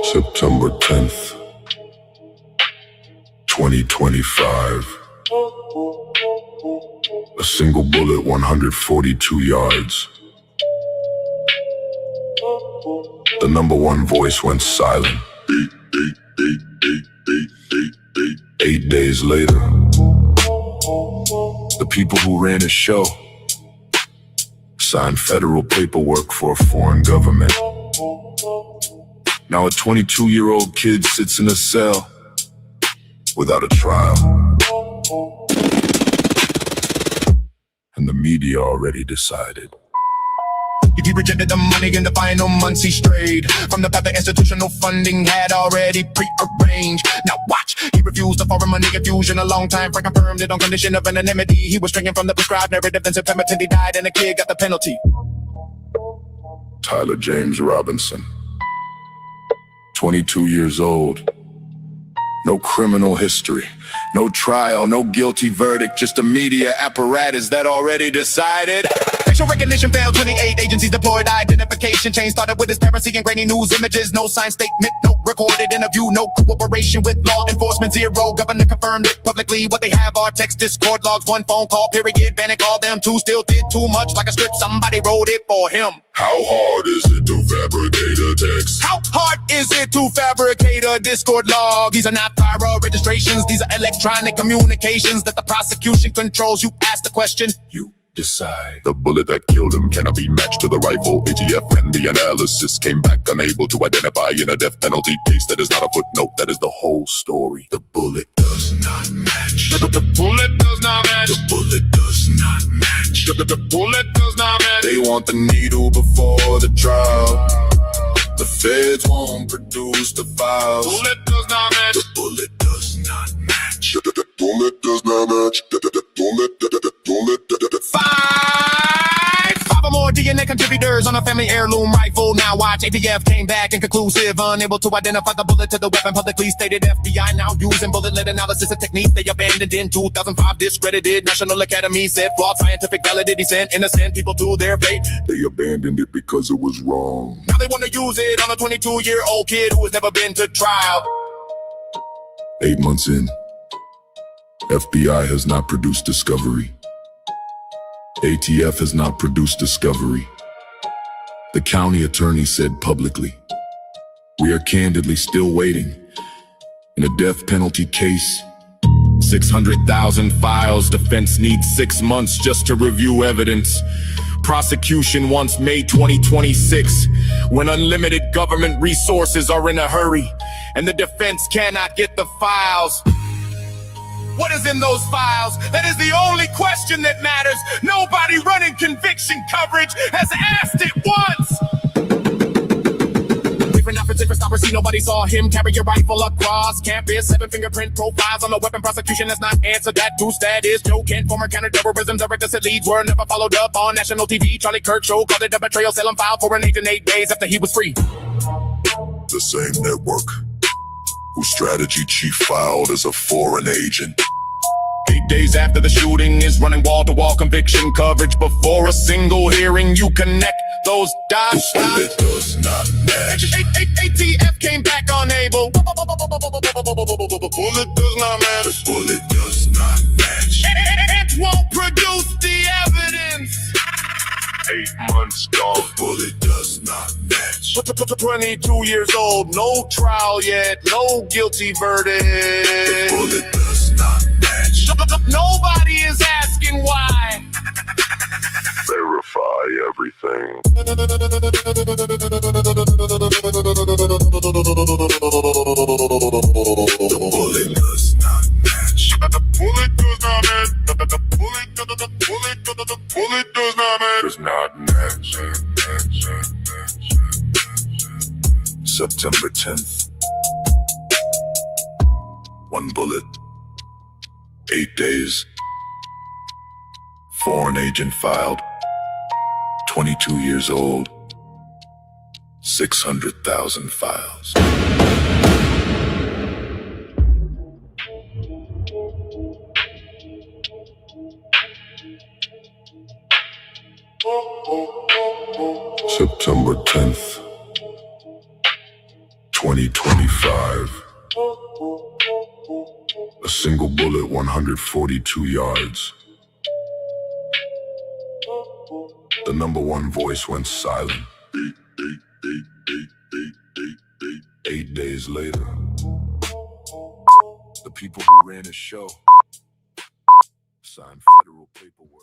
September 10th, 2025. A single bullet, 142 yards. The number one voice went silent. 8 days later, the people who ran his show signed federal paperwork for a foreign government. Now a 22-year-old kid sits in a cell without a trial. And the media already decided. He rejected the money in the final months he strayed from the path the institutional funding had already prearranged. Now watch, he refused the foreign money infusion. A long time Frank confirmed it on condition of anonymity. He was drinking from the prescribed narrative. Then September 10th he died and the kid got the penalty. Tyler James Robinson, 22 years old. No criminal history, no trial, no guilty verdict, just a media apparatus that already decided. Facial recognition failed, 28 agencies deployed. Identification chain started with disparity and grainy news images. No signed statement, no recorded interview, no cooperation with law enforcement. Zero governor confirmed it publicly. What they have are text discord logs, one phone call, period. Bannon called them, two still did too much. Like a script, somebody wrote it for him. How hard is it to fabricate a text? How hard is it to fabricate a Discord log? These are not viral registrations, these are electronic communications that the prosecution controls. You ask the question, you decide. The bullet that killed him cannot be matched to the rifle. ATF and the analysis came back unable to identify in a death penalty case. That is not a footnote, that is the whole story. The bullet does not match. The bullet does not match. The bullet does not match. The bullet does not match. They want the needle before the trial. The feds won't produce the files. Bullet does not match. The bullet does not match. The bullet does not match. The bullet. Five or more DNA contributors on a family heirloom rifle. Now watch, ATF came back inconclusive, unable to identify the bullet to the weapon. Publicly stated FBI now using bullet-led analysis and techniques they abandoned in 2005. Discredited National Academy said flawed scientific validity descent. Innocent people to their fate. They abandoned it because it was wrong. Now they want to use it on a 22-year-old kid who has never been to trial. 8 months in, FBI has not produced discovery. ATF has not produced discovery. The county attorney said publicly, "We are candidly still waiting. In a death penalty case, 600,000 files, defense needs 6 months just to review evidence. Prosecution wants May 2026, when unlimited government resources are in a hurry, and the defense cannot get the files." What is in those files? That is the only question that matters. Nobody running conviction coverage has asked it once. Different outfits, different stoppers, see nobody saw him carry a rifle across campus. 7 fingerprint profiles on the weapon. Prosecution has not answered that. Goose that is Joe Kent, former counterterrorism director, said leads were never followed up on national TV. Charlie Kirk show called it a betrayal. Sell him filed for an agent 8 days after he was free. The same network whose strategy chief filed as a foreign agent. 8 days after the shooting is running wall-to-wall conviction coverage. Before a single hearing, you connect those dots. The bullet does not match. ATF came back unable. The bullet does not match. The bullet does not match. It won't produce the evidence. 8 months gone. The bullet does not match. 22 years old, no trial yet, no guilty verdict. The bullet does not match. Nobody is asking why. Verify everything. The bullet does not match. The bullet does not match. The bullet does not match. Does not match. September 10th. 1 bullet. 8 days. Foreign agent filed. 22 years old. 600,000 files. September 10th, 2025. A single bullet, 142 yards. The number one voice went silent. 8 days later, the people who ran his show signed federal paperwork.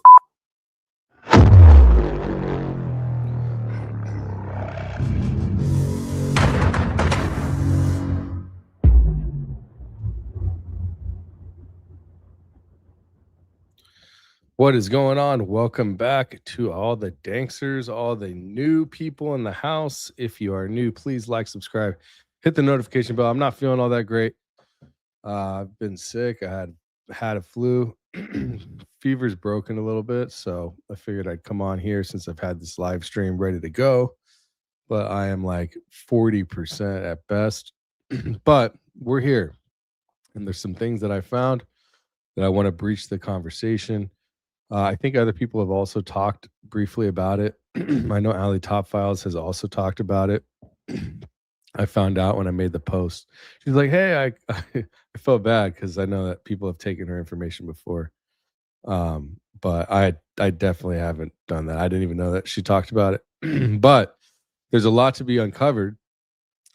What is going on? Welcome back to all the Danksers, all the new people in the house. If you are new, please like, subscribe, hit the notification bell. I'm not feeling all that great. I've been sick. I had a flu. Fever's broken a little bit, so I figured I'd come on here since I've had this live stream ready to go. But I am like 40% at best. But we're here, and there's some things that I found that I want to breach the conversation. I think other people have also talked briefly about it. I know Ali Top Files has also talked about it. I found out when I made the post. She's like, "Hey, I felt bad because I know that people have taken her information before, but I definitely haven't done that. I didn't even know that she talked about it. But there's a lot to be uncovered,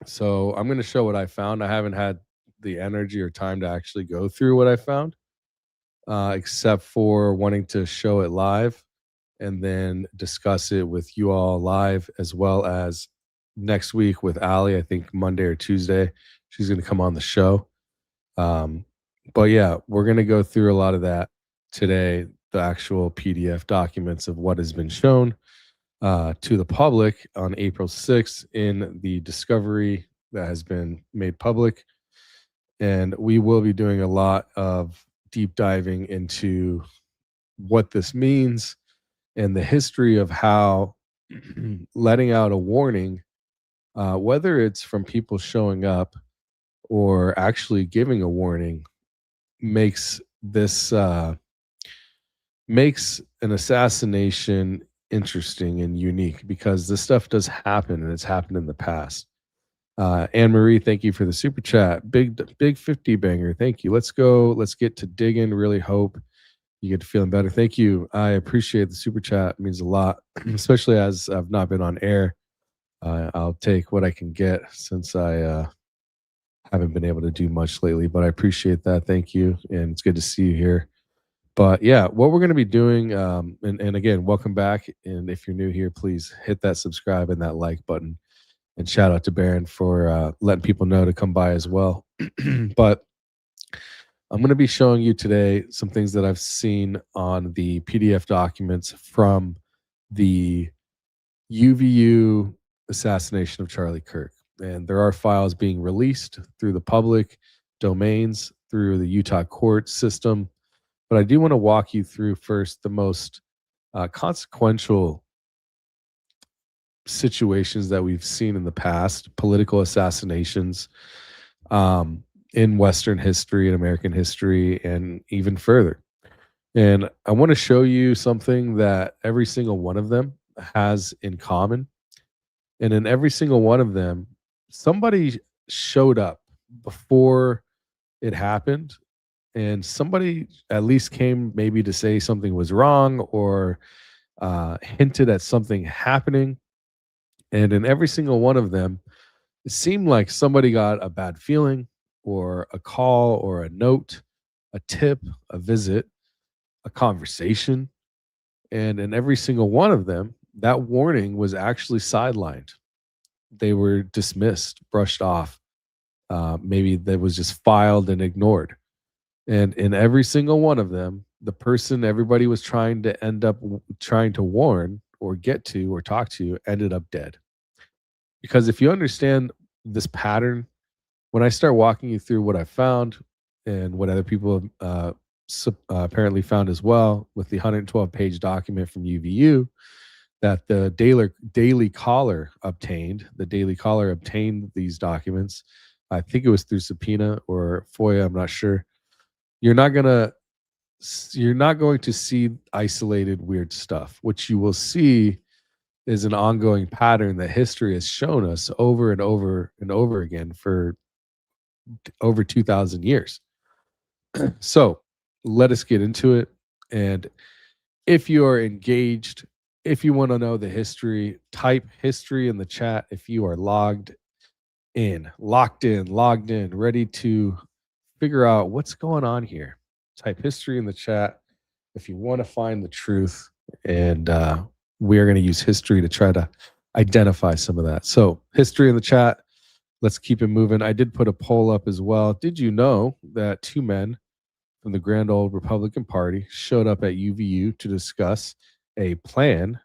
so I'm going to show what I found. I haven't had the energy or time to actually go through what I found. Except for wanting to show it live and then discuss it with you all live, as well as next week with Ali. I think Monday or Tuesday, she's going to come on the show. But yeah, we're going to go through a lot of that today, the actual PDF documents of what has been shown to the public on April 6th in the discovery that has been made public. And we will be doing a lot of deep diving into what this means and the history of how letting out a warning, whether it's from people showing up or actually giving a warning, makes an assassination interesting and unique, because this stuff does happen and it's happened in the past. Anne Marie, thank you for the super chat. Big 50 banger. Thank you. Let's go. Let's get to digging. Really hope you get to feeling better. Thank you. I appreciate the super chat. It means a lot, especially as I've not been on air. I'll take what I can get since I haven't been able to do much lately, but I appreciate that. Thank you. And it's good to see you here. But yeah, what we're going to be doing, and again, welcome back. And if you're new here, please hit that subscribe and that like button. And shout out to Baron for letting people know to come by as well. But I'm going to be showing you today some things that I've seen on the PDF documents from the UVU assassination of Charlie Kirk. And there are files being released through the public domains, through the Utah court system. But I do want to walk you through first the most consequential situations that we've seen in the past, political assassinations in Western history and American history, and even further. And I want to show you something that every single one of them has in common. And in every single one of them, somebody showed up before it happened, and somebody at least came maybe to say something was wrong or hinted at something happening. And in every single one of them, it seemed like somebody got a bad feeling or a call or a note, a tip, a visit, a conversation. And in every single one of them, that warning was actually sidelined. They were dismissed, brushed off. Maybe that was just filed and ignored. And in every single one of them, the person everybody was trying to warn or get to or talk to ended up dead. Because if you understand this pattern, when I start walking you through what I found and what other people have apparently found as well, with the 112-page document from UVU that the Daily Caller obtained. The Daily Caller obtained these documents. I think it was through subpoena or FOIA, I'm not sure. You're not going to you're not going to see isolated weird stuff. What you will see is an ongoing pattern that history has shown us over and over and over again for over 2,000 years. So let us get into it. And if you are engaged, if you want to know the history, type history in the chat. If you are locked in, ready to figure out what's going on here, type history in the chat if you want to find the truth. And we are going to use history to try to identify some of that. So, history in the chat. Let's keep it moving. I did put a poll up as well. Did you know that two men from the grand old Republican Party showed up at UVU to discuss a plan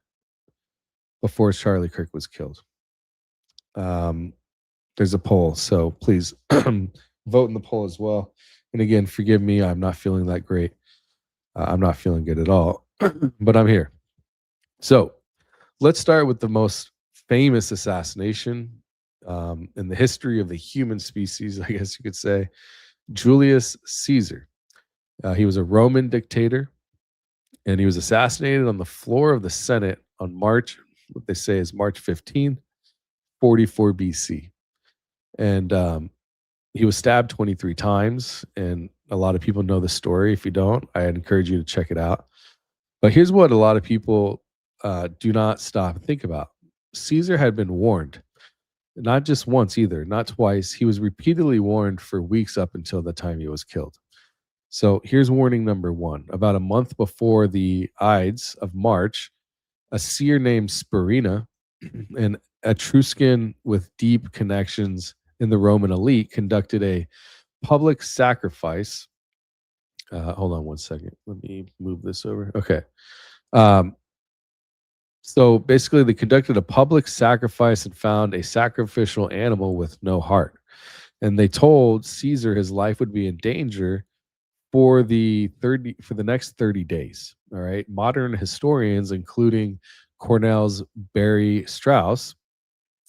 before Charlie Kirk was killed? There's a poll, so please vote in the poll as well. And again, forgive me, I'm not feeling that great. I'm not feeling good at all, but I'm here. So let's start with the most famous assassination in the history of the human species, I guess you could say. Julius Caesar. He was a Roman dictator, and he was assassinated on the floor of the Senate on March, what they say is March 15, 44 BC. And he was stabbed 23 times, and a lot of people know the story. If you don't, I'd encourage you to check it out. But here's what a lot of people do not stop and think about. Caesar had been warned, not just once either, not twice. He was repeatedly warned for weeks up until the time he was killed. So here's warning number one. About a month before the Ides of March, a seer named Spurina, an Etruscan with deep connections in the Roman elite, conducted a public sacrifice. Hold on one second. Let me move this over. Okay. So basically, they conducted a public sacrifice and found a sacrificial animal with no heart. And they told Caesar his life would be in danger for the next 30 days. All right. Modern historians, including Cornell's Barry Strauss,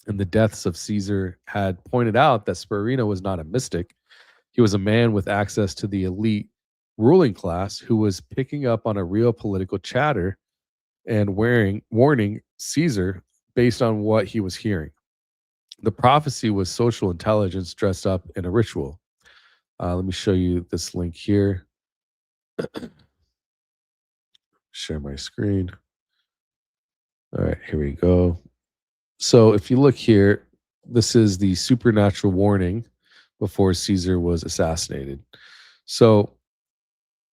and the deaths of Caesar had pointed out that Spurina was not a mystic. He was a man with access to the elite ruling class who was picking up on a real political chatter and warning Caesar based on what he was hearing. The prophecy was social intelligence dressed up in a ritual. Let me show you this link here. Share my screen. All right, here we go. So if you look here, this is the supernatural warning before Caesar was assassinated. So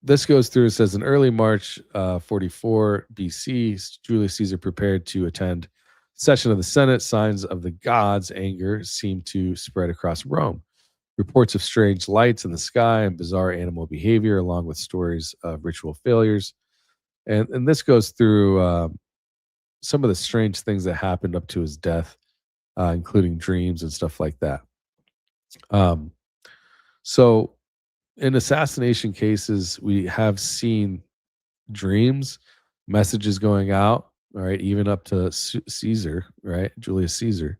this goes through, it says in early March 44 BC, Julius Caesar prepared to attend session of the Senate. Signs of the gods' anger seemed to spread across Rome. Reports of strange lights in the sky and bizarre animal behavior, along with stories of ritual failures. And this goes through some of the strange things that happened up to his death, including dreams and stuff like that. So in assassination cases, we have seen dreams, messages going out, all right, even up to Caesar, right, Julius Caesar.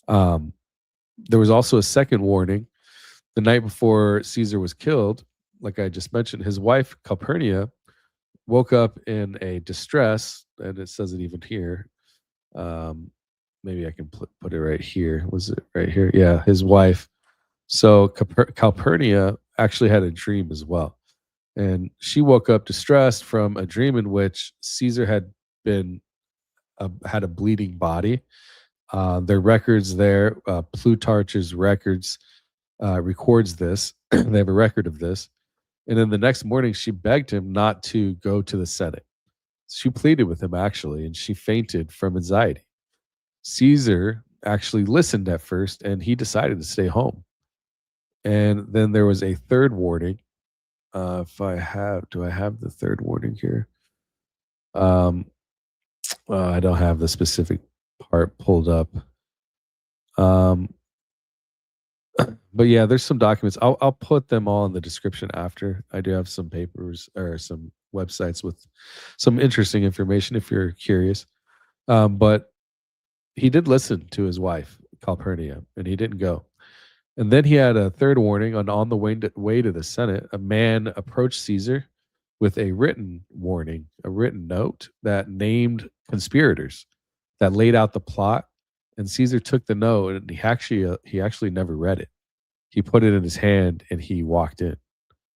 There was also a second warning. The night before Caesar was killed, like I just mentioned, his wife, Calpurnia, woke up in a distress, and it says it even here. Maybe I can put it right here. Was it right here? Yeah, his wife. So Calpurnia actually had a dream as well. And she woke up distressed from a dream in which Caesar had had a bleeding body. Their records there, Plutarch's records records this. They have a record of this. And then the next morning, she begged him not to go to the Senate. She pleaded with him, actually, and she fainted from anxiety. Caesar actually listened at first, and he decided to stay home. And then there was a third warning. Do I have the third warning here? I don't have the specific part pulled up. But yeah, there's some documents. I'll put them all in the description after. I do have some papers or some websites with some interesting information if you're curious. But he did listen to his wife, Calpurnia, and he didn't go. And then he had a third warning on the way to the Senate. A man approached Caesar with a written warning, a written note that named conspirators, that laid out the plot. And Caesar took the note, and he actually never read it. He put it in his hand and he walked in.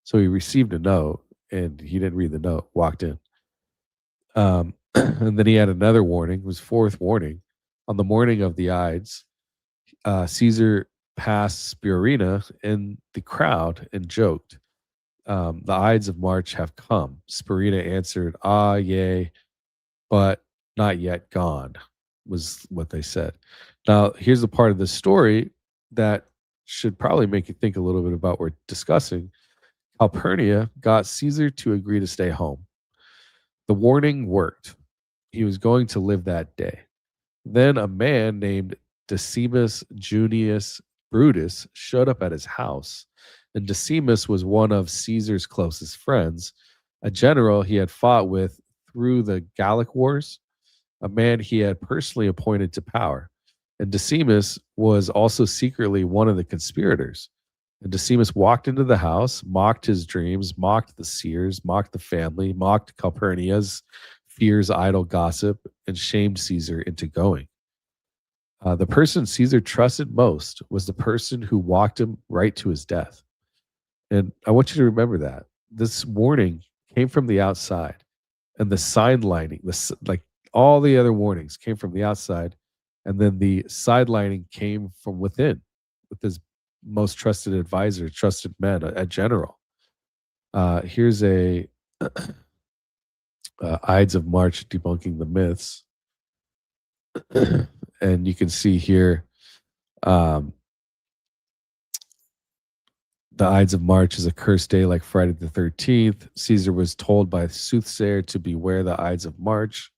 So he received a note and he didn't read the note, walked in. And then he had another warning, it was fourth warning. On the morning of the Ides, Caesar passed Spurina in the crowd and joked, the Ides of March have come. Spurina answered, ah, yea, but not yet gone, was what they said. Now, here's the part of the story that should probably make you think a little bit about what we're discussing. Calpurnia got Caesar to agree to stay home. The warning worked. He was going to live that day. Then a man named Decimus Junius Brutus showed up at his house, and Decimus was one of Caesar's closest friends, a general he had fought with through the Gallic Wars, a man he had personally appointed to power. And Decimus was also secretly one of the conspirators. And Decimus walked into the house, mocked his dreams, mocked the seers, mocked the family, mocked Calpurnia's fears, idle gossip, and shamed Caesar into going. The person Caesar trusted most was the person who walked him right to his death. And I want you to remember that. This warning came from the outside, and the sidelining, like all the other warnings, came from the outside, and then the sidelining came from within with his most trusted advisor, trusted men, a general. Here's a Ides of March debunking the myths. And you can see here the Ides of March is a cursed day like Friday the 13th. Caesar was told by soothsayer to beware the Ides of March.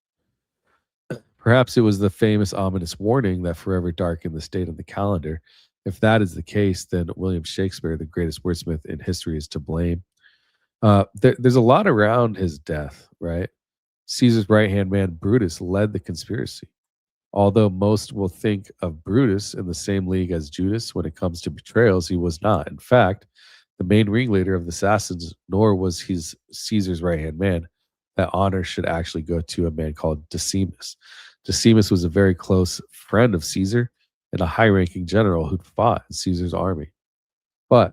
Perhaps it was the famous ominous warning that forever darkened the state of the calendar. If that is the case, then William Shakespeare, the greatest wordsmith in history, is to blame. There's a lot around his death, right? Caesar's right-hand man, Brutus, led the conspiracy. Although most will think of Brutus in the same league as Judas when it comes to betrayals, he was not. In fact, the main ringleader of the assassins, nor was his Caesar's right-hand man. That honor should actually go to a man called Decimus. Decimus was a very close friend of Caesar and a high-ranking general who'd fought in Caesar's army. But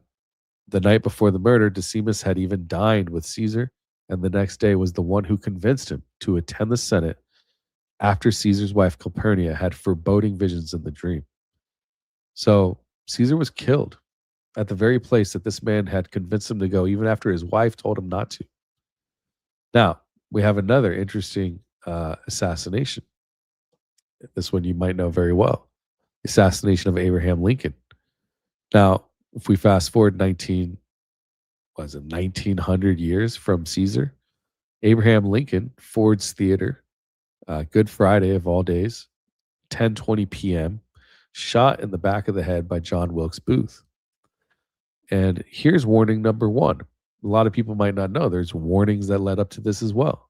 the night before the murder, Decimus had even dined with Caesar, and the next day was the one who convinced him to attend the Senate after Caesar's wife Calpurnia had foreboding visions in the dream. So Caesar was killed at the very place that this man had convinced him to go, even after his wife told him not to. Now, we have another interesting assassination. This one you might know very well. The assassination of Abraham Lincoln. Now, if we fast forward 1900 years from Caesar, Abraham Lincoln, Ford's Theater, Good Friday of all days, 10:20 p.m., shot in the back of the head by John Wilkes Booth. And here's warning number one. A lot of people might not know there's warnings that led up to this as well.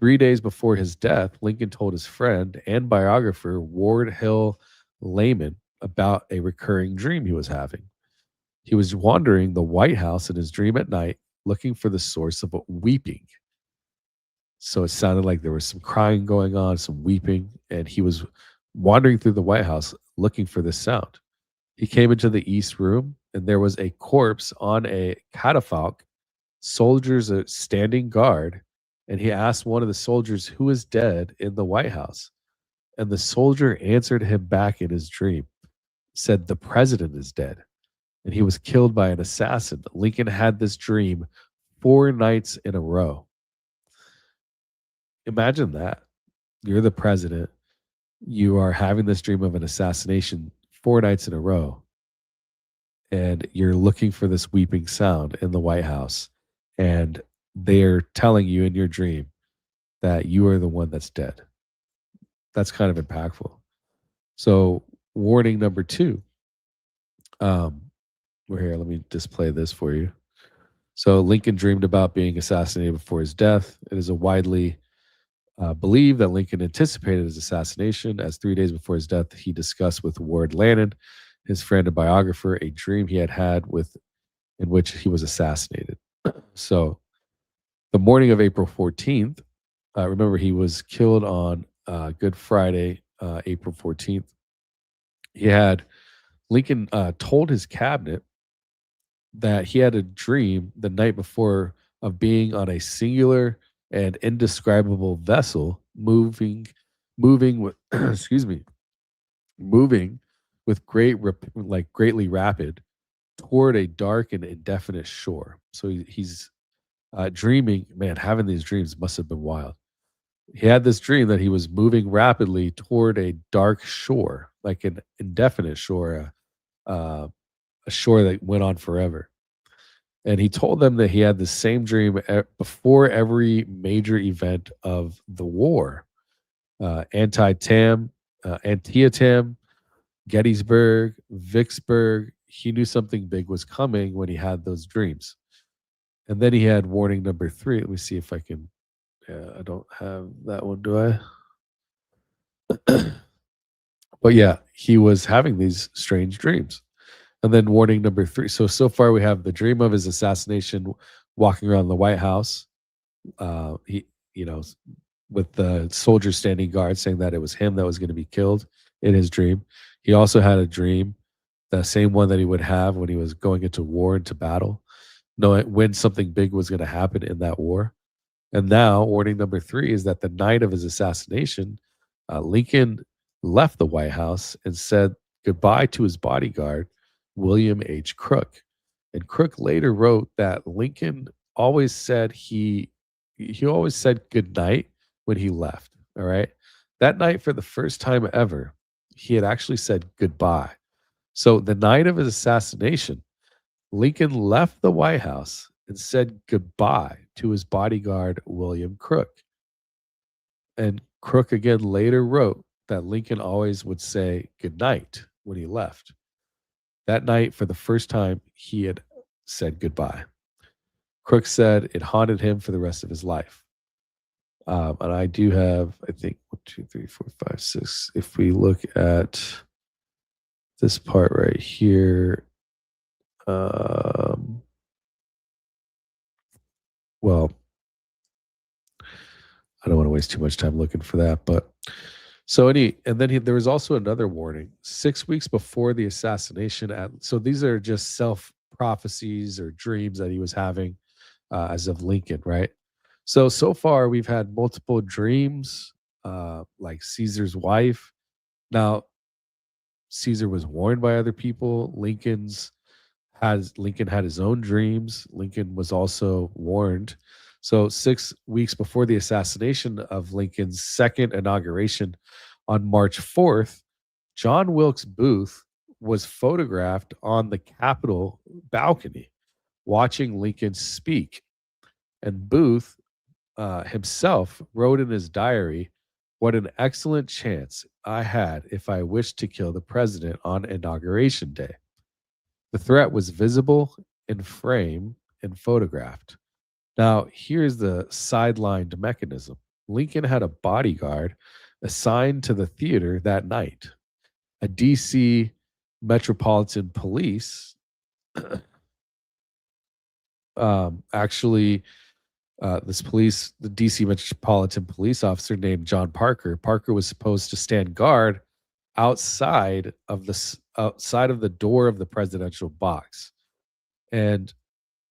3 days before his death, Lincoln told his friend and biographer, Ward Hill Layman, about a recurring dream he was having. He was wandering the White House in his dream at night, looking for the source of weeping. So it sounded like there was some crying going on, some weeping, and he was wandering through the White House looking for this sound. He came into the East Room, and there was a corpse on a catafalque, soldiers standing guard, and he asked one of the soldiers who is dead in the White House. And the soldier answered him back in his dream, said, the president is dead, and he was killed by an assassin. Lincoln had this dream 4 nights in a row. Imagine that. You're the president. You are having this dream of an assassination 4 nights in a row. And you're looking for this weeping sound in the White House. And they're telling you in your dream that you are the one that's dead. That's kind of impactful. So warning number 2. We're here. Let me display this for you. So Lincoln dreamed about being assassinated before his death. It is a widely believed that Lincoln anticipated his assassination, as 3 days before his death, he discussed with Ward Lannon, his friend and biographer, a dream he had in which he was assassinated. So The morning of April 14th, remember he was killed on Good Friday, April 14th. He had Lincoln told his cabinet that he had a dream the night before of being on a singular and indescribable vessel moving with excuse me, moving with greatly rapid toward a dark and indefinite shore. So he's dreaming, man, having these dreams must have been wild. He had this dream that he was moving rapidly toward a dark shore, like an indefinite shore, a shore that went on forever. And he told them that he had the same dream before every major event of the war, Antietam, Gettysburg, Vicksburg. He knew something big was coming when he had those dreams. And then he had warning number 3. Let me see if I can. I don't have that one, do I? But yeah, he was having these strange dreams. And then warning number 3. So far we have the dream of his assassination, walking around the White House. He, with the soldiers standing guard, saying that it was him that was going to be killed in his dream. He also had a dream, the same one that he would have when he was going into war, into battle, knowing when something big was going to happen in that war. And now, warning number 3 is that the night of his assassination, Lincoln left the White House and said goodbye to his bodyguard, William H. Crook. And Crook later wrote that Lincoln always said he always said good night when he left. All right. That night, for the first time ever, he had actually said goodbye. So the night of his assassination, Lincoln left the White House and said goodbye to his bodyguard, William Crook. And Crook again later wrote that Lincoln always would say goodnight when he left. That night, for the first time, he had said goodbye. Crook said it haunted him for the rest of his life. And I do have, I think, 1, 2, 3, 4, 5, 6. If we look at this part right here, well, I don't want to waste too much time looking for that, but there was also another warning 6 weeks before the assassination. So these are just self prophecies or dreams that he was having as of Lincoln, right? So far we've had multiple dreams, like Caesar's wife. Now, Caesar was warned by other people. Lincoln had his own dreams. Lincoln was also warned. So 6 weeks before the assassination of Lincoln's second inauguration on March 4th, John Wilkes Booth was photographed on the Capitol balcony watching Lincoln speak. And Booth himself wrote in his diary, "What an excellent chance I had if I wished to kill the president on Inauguration Day." The threat was visible in frame and photographed. Now, here's the sidelined mechanism. Lincoln had a bodyguard assigned to the theater that night. A DC Metropolitan Police the DC Metropolitan Police officer named John Parker. Parker was supposed to stand guard outside of the door of the presidential box, and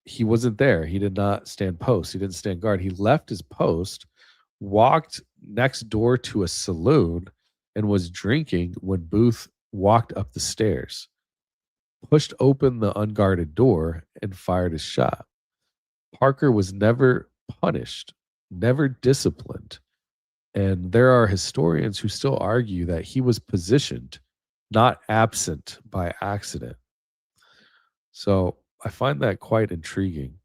he wasn't there. He did not stand post. He didn't stand guard. He left his post, walked next door to a saloon, and was drinking when Booth walked up the stairs, pushed open the unguarded door, and fired his shot. Parker was never punished, never disciplined. And there are historians who still argue that he was positioned, not absent by accident. So I find that quite intriguing.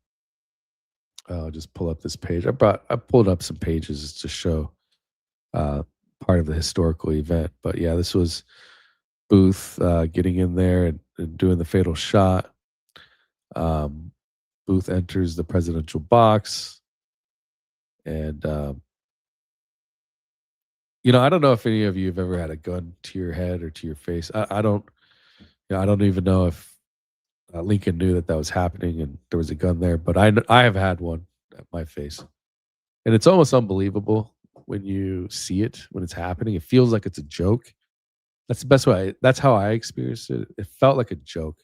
I'll just pull up this page. I pulled up some pages to show part of the historical event. But yeah, this was Booth getting in there and doing the fatal shot. Booth enters the presidential box. And, I don't know if any of you have ever had a gun to your head or to your face. I don't even know if Lincoln knew that was happening and there was a gun there, but I have had one. at my face. And it's almost unbelievable when you see it, when it's happening. It feels like it's a joke. That's the best way. That's how I experienced it. It felt like a joke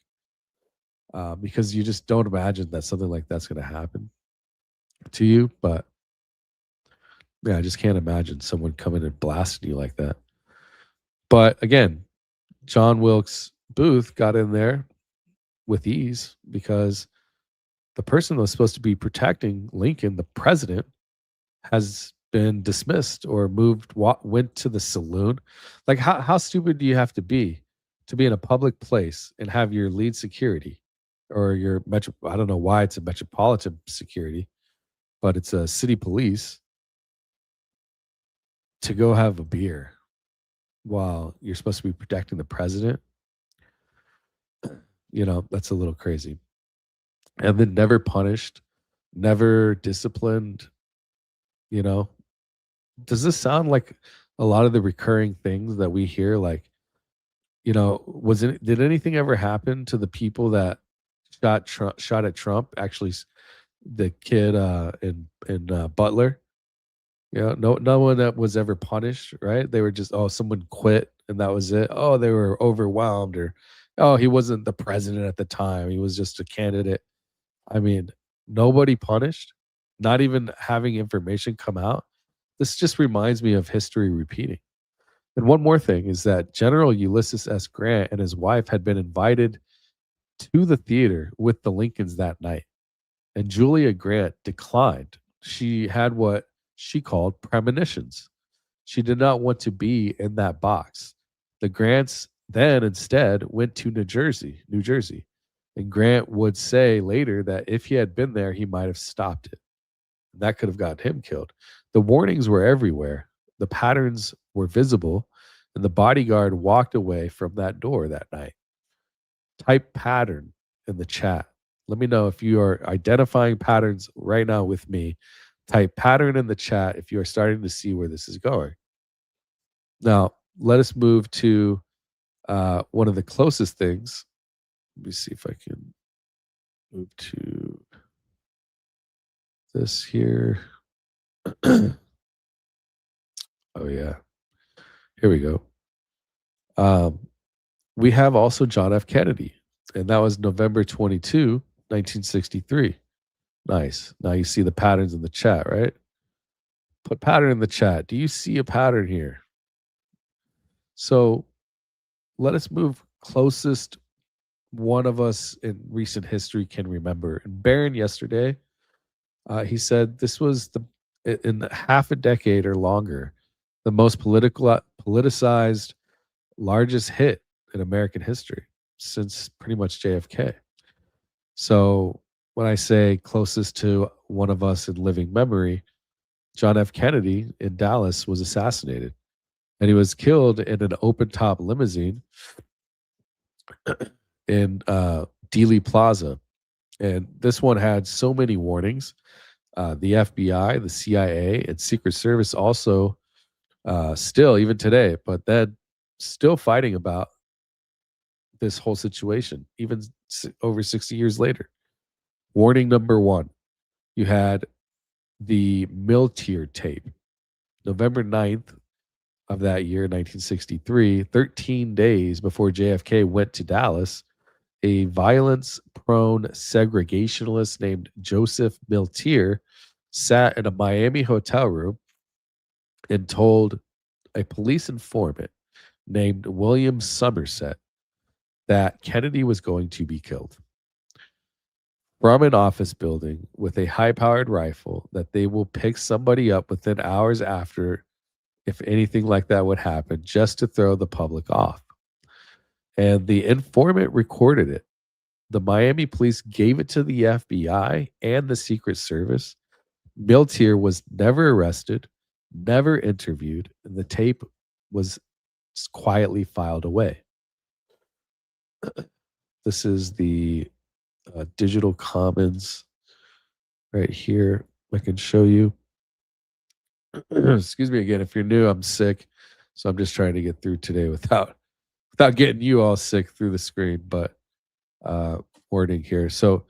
because you just don't imagine that something like that's going to happen to you. But yeah, I just can't imagine someone coming and blasting you like that. But again, John Wilkes Booth got in there with ease because the person that was supposed to be protecting Lincoln, the president, has been dismissed or went to the saloon. Like, how stupid do you have to be in a public place and have your lead security or your I don't know why it's a metropolitan security, but it's a city police, to go have a beer while you're supposed to be protecting the president? That's a little crazy. And then never punished, never disciplined. Does this sound like a lot of the recurring things that we hear? Like, did anything ever happen to the people that shot at Trump? Actually, the kid in Butler. No one that was ever punished, right? They were just, someone quit and that was it. Oh, they were overwhelmed, or he wasn't the president at the time. He was just a candidate. I mean, nobody punished, not even having information come out. This just reminds me of history repeating. And one more thing is that General Ulysses S. Grant and his wife had been invited to the theater with the Lincolns that night. And Julia Grant declined. She had what she called premonitions. She did not want to be in that box. The Grants then instead went to New Jersey. And Grant would say later that if he had been there, he might have stopped it. That could have gotten him killed. The warnings were everywhere. The patterns were visible, and the bodyguard walked away from that door that night. Type pattern in the chat. Let me know if you are identifying patterns right now with me. Type pattern in the chat if you are starting to see where this is going. Now, let us move to one of the closest things. Let me see if I can move to this here. Oh, yeah. Here we go. We have also John F. Kennedy, and that was November 22, 1963. Nice. Now you see the patterns in the chat, right? Put pattern in the chat. Do you see a pattern here? So let us move closest one of us in recent history can remember. And Barron yesterday, he said this was in half a decade or longer, the most politicized, largest hit in American history since pretty much JFK. So when I say closest to one of us in living memory, John F. Kennedy in Dallas was assassinated, and he was killed in an open-top limousine in Dealey Plaza. And this one had so many warnings. The FBI, the CIA, and Secret Service also still, even today, but then still fighting about this whole situation, even over 60 years later. Warning number one, you had the Miltier tape. November 9th of that year, 1963, 13 days before JFK went to Dallas, a violence-prone segregationalist named Joseph Miltier sat in a Miami hotel room and told a police informant named William Somerset that Kennedy was going to be killed from an office building with a high-powered rifle, that they will pick somebody up within hours after if anything like that would happen, just to throw the public off. And the informant recorded it. The Miami police gave it to the FBI and the Secret Service. Miltier was never arrested, never interviewed, and the tape was quietly filed away. This is the Digital Commons right here. I can show you. Excuse me again. If you're new, I'm sick, so I'm just trying to get through today without getting you all sick through the screen. But wording here. So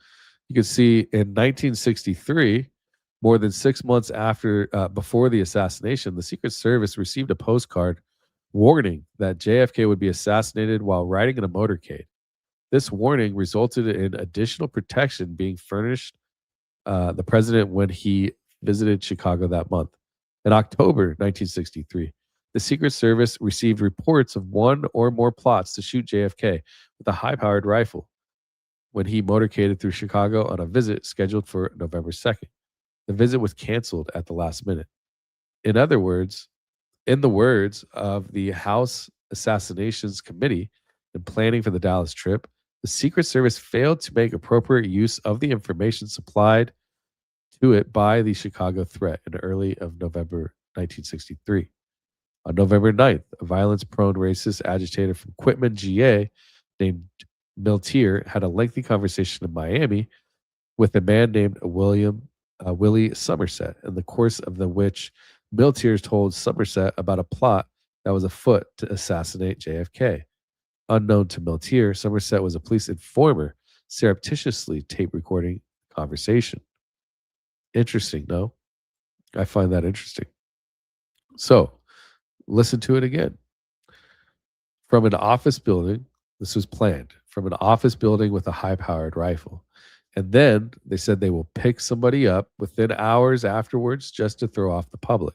you can see in 1963, More than 6 months before the assassination, the Secret Service received a postcard warning that JFK would be assassinated while riding in a motorcade. This warning resulted in additional protection being furnished the president when he visited Chicago that month. In October 1963, the Secret Service received reports of one or more plots to shoot JFK with a high-powered rifle when he motorcaded through Chicago on a visit scheduled for November 2nd. The visit was canceled at the last minute. In the words of the House Assassinations Committee in planning for the Dallas trip, the Secret Service failed to make appropriate use of the information supplied to it by the Chicago threat in early of November 1963. On November 9th, a violence-prone racist agitator from Quitman, GA, named Miltier, had a lengthy conversation in Miami with a man named Willie Somerset, in the course of which Miltier told Somerset about a plot that was afoot to assassinate JFK. Unknown to Miltier, Somerset was a police informer surreptitiously tape recording the conversation. Interesting, no? I find that interesting. So, listen to it again. From an office building, this was planned, from an office building with a high-powered rifle. And then they said they will pick somebody up within hours afterwards just to throw off the public.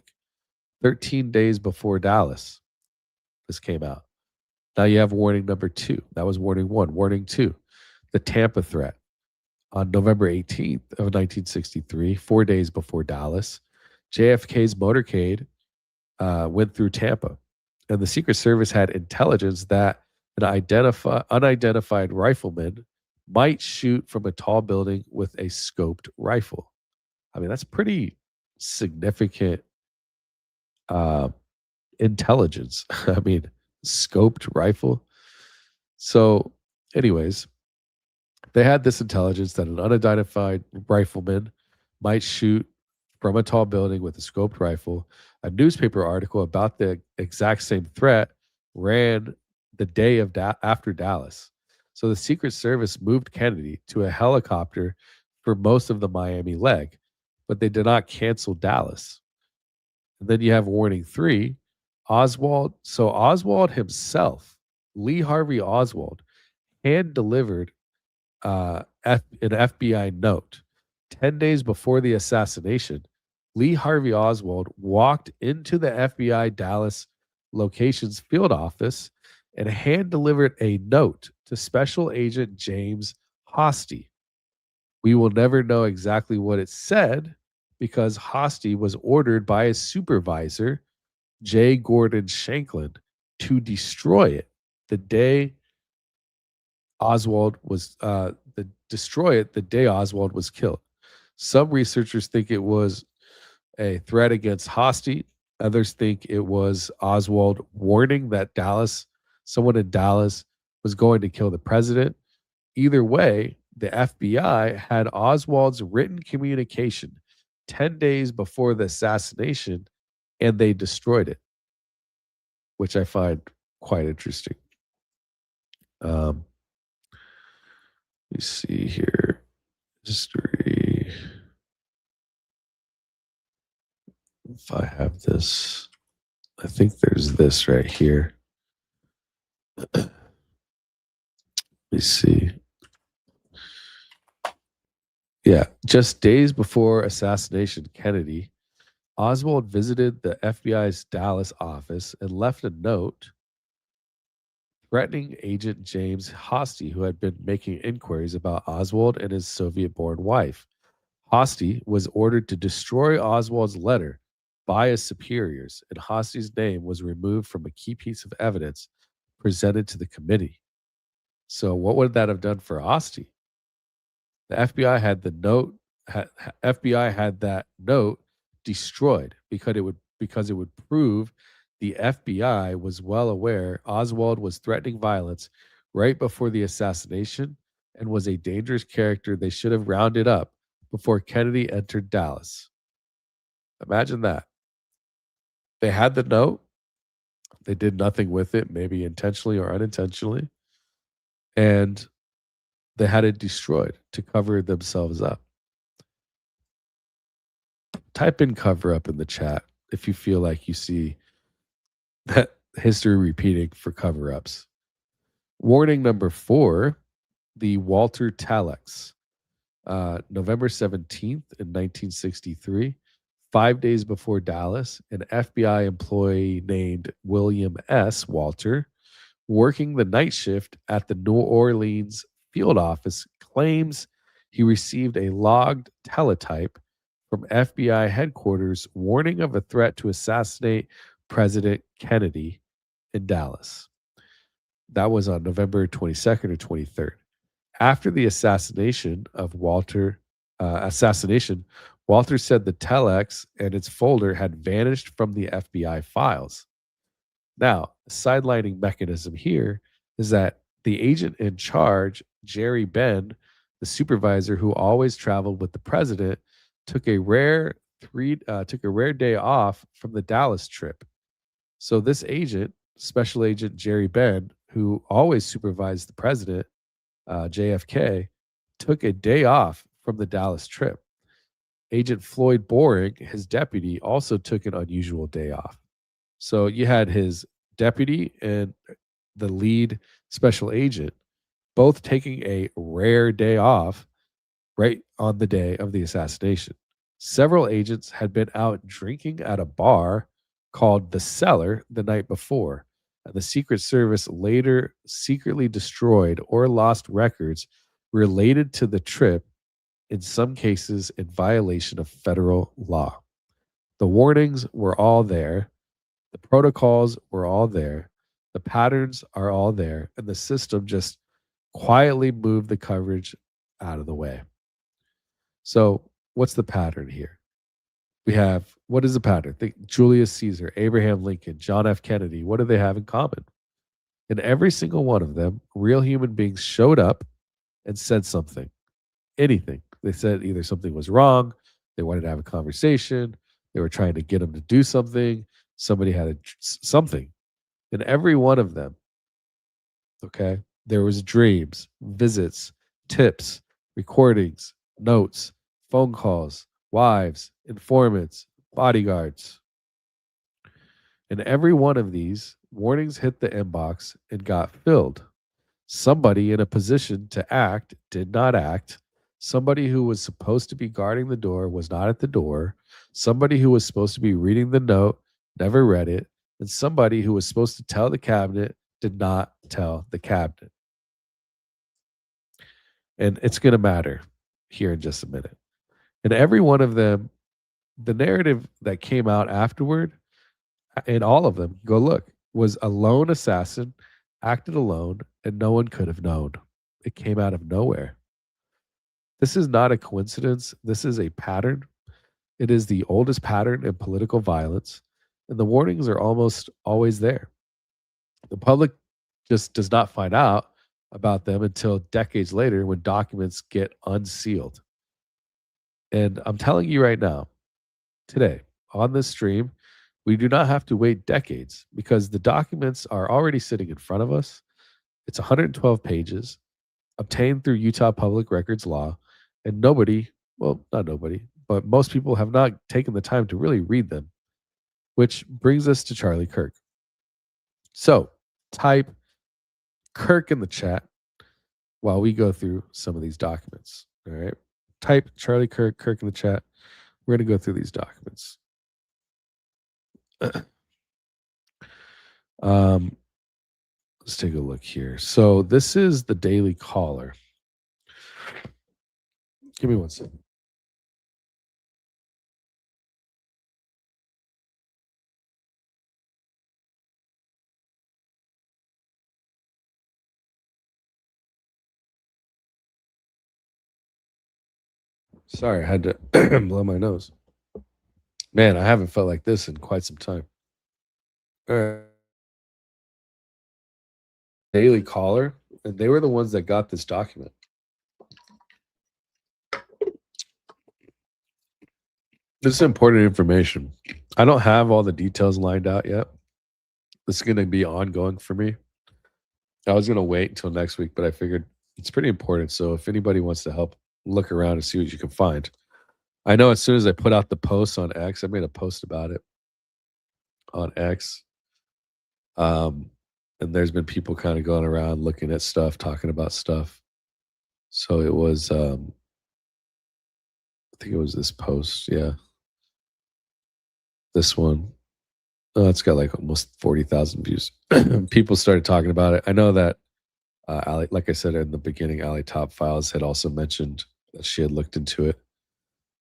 13 days before Dallas, this came out. Now you have warning number 2. That was warning 1. Warning 2, the Tampa threat. On November 18th of 1963, 4 days before Dallas, JFK's motorcade went through Tampa. And the Secret Service had intelligence that an unidentified rifleman might shoot from a tall building with a scoped rifle. I mean, that's pretty significant intelligence. I mean, scoped rifle. So, anyways, they had this intelligence that an unidentified rifleman might shoot from a tall building with a scoped rifle. A newspaper article about the exact same threat ran the day after Dallas. So the Secret Service moved Kennedy to a helicopter for most of the Miami leg, but they did not cancel Dallas. And then you have warning 3, Oswald. So Oswald himself, Lee Harvey Oswald, hand delivered an FBI note 10 days before the assassination. Lee Harvey Oswald walked into the FBI Dallas location's field office and hand delivered a note to Special Agent James Hosty. We will never know exactly what it said because Hosty was ordered by his supervisor, J. Gordon Shanklin, to destroy it the day Oswald was killed. Some researchers think it was a threat against Hosty. Others think it was Oswald warning that someone in Dallas was going to kill the president. Either way, the FBI had Oswald's written communication 10 days before the assassination, and they destroyed it, which I find quite interesting. Let me see here. History. If I have this, I think there's this right here. Let me see. Yeah, just days before assassination Kennedy, Oswald visited the FBI's Dallas office and left a note threatening Agent James Hosty, who had been making inquiries about Oswald and his Soviet-born wife. Hosty was ordered to destroy Oswald's letter by his superiors, and Hosty's name was removed from a key piece of evidence presented to the committee. So what would that have done for Hosty? The FBI had the note. FBI had that note destroyed because it would prove the FBI was well aware Oswald was threatening violence right before the assassination and was a dangerous character they should have rounded up before Kennedy entered Dallas. Imagine that. They had the note. They did nothing with it, maybe intentionally or unintentionally. And they had it destroyed to cover themselves up. type in cover up in the chat if you feel like you see that history repeating for cover ups. Warning number 4, the Walter Telex, November 17th in 1963, 5 days before Dallas, an FBI employee named William S. Walter, working the night shift at the New Orleans field office, claims he received a logged teletype from FBI headquarters warning of a threat to assassinate President Kennedy in Dallas. That was on November 22nd or 23rd. After the assassination, Walter said the telex and its folder had vanished from the FBI files. Now, the sidelining mechanism here is that the agent in charge, Jerry Ben, the supervisor who always traveled with the president, took a rare day off from the Dallas trip. So this agent, Special Agent Jerry Ben, who always supervised the president, JFK, took a day off from the Dallas trip. Agent Floyd Boring, his deputy, also took an unusual day off. So you had his deputy and the lead special agent both taking a rare day off right on the day of the assassination. Several agents had been out drinking at a bar called The Cellar the night before, and the Secret Service later secretly destroyed or lost records related to the trip, in some cases in violation of federal law. The warnings were all there. The protocols were all there. The patterns are all there. And the system just quietly moved the coverage out of the way. So what's the pattern here? We have, what is the pattern? Think Julius Caesar, Abraham Lincoln, John F. Kennedy. What do they have in common? In every single one of them, real human beings showed up and said something, anything. They said either something was wrong, they wanted to have a conversation, they were trying to get them to do something, somebody had something. In every one of them, okay, there was dreams, visits, tips, recordings, notes, phone calls, wives, informants, bodyguards. In every one of these, warnings hit the inbox and got filled. Somebody in a position to act did not act. Somebody who was supposed to be guarding the door was not at the door. Somebody who was supposed to be reading the note never read it. And somebody who was supposed to tell the cabinet did not tell the cabinet. And it's going to matter here in just a minute. And every one of them, the narrative that came out afterward, in all of them, go look, was a lone assassin, acted alone, and no one could have known. It came out of nowhere. This is not a coincidence. This is a pattern. It is the oldest pattern in political violence, and the warnings are almost always there. The public just does not find out about them until decades later when documents get unsealed. And I'm telling you right now, today, on this stream, we do not have to wait decades because the documents are already sitting in front of us. It's 112 pages, obtained through Utah Public Records Law, and nobody, well, not nobody, but most people have not taken the time to really read them, which brings us to Charlie Kirk. So type Kirk in the chat while we go through some of these documents. All right. Type Charlie Kirk in the chat. We're going to go through these documents. Let's take a look here. So this is the Daily Caller. Give me one second. Sorry, I had to blow my nose. Man, I haven't felt like this in quite some time. All right. Daily Caller, and they were the ones that got this document. This is important information. I don't have all the details lined out yet. This is going to be ongoing for me. I was going to wait until next week, but I figured it's pretty important. So if anybody wants to help look around and see what you can find, I know as soon as I put out the post on X, I made a post about it on X. And there's been people kind of going around looking at stuff, talking about stuff. So it was, I think it was this post. Yeah. This one. Oh, it's got like almost 40,000 views. People started talking about it. I know that Ali, like I said in the beginning, Ali Top Files had also mentioned that she had looked into it.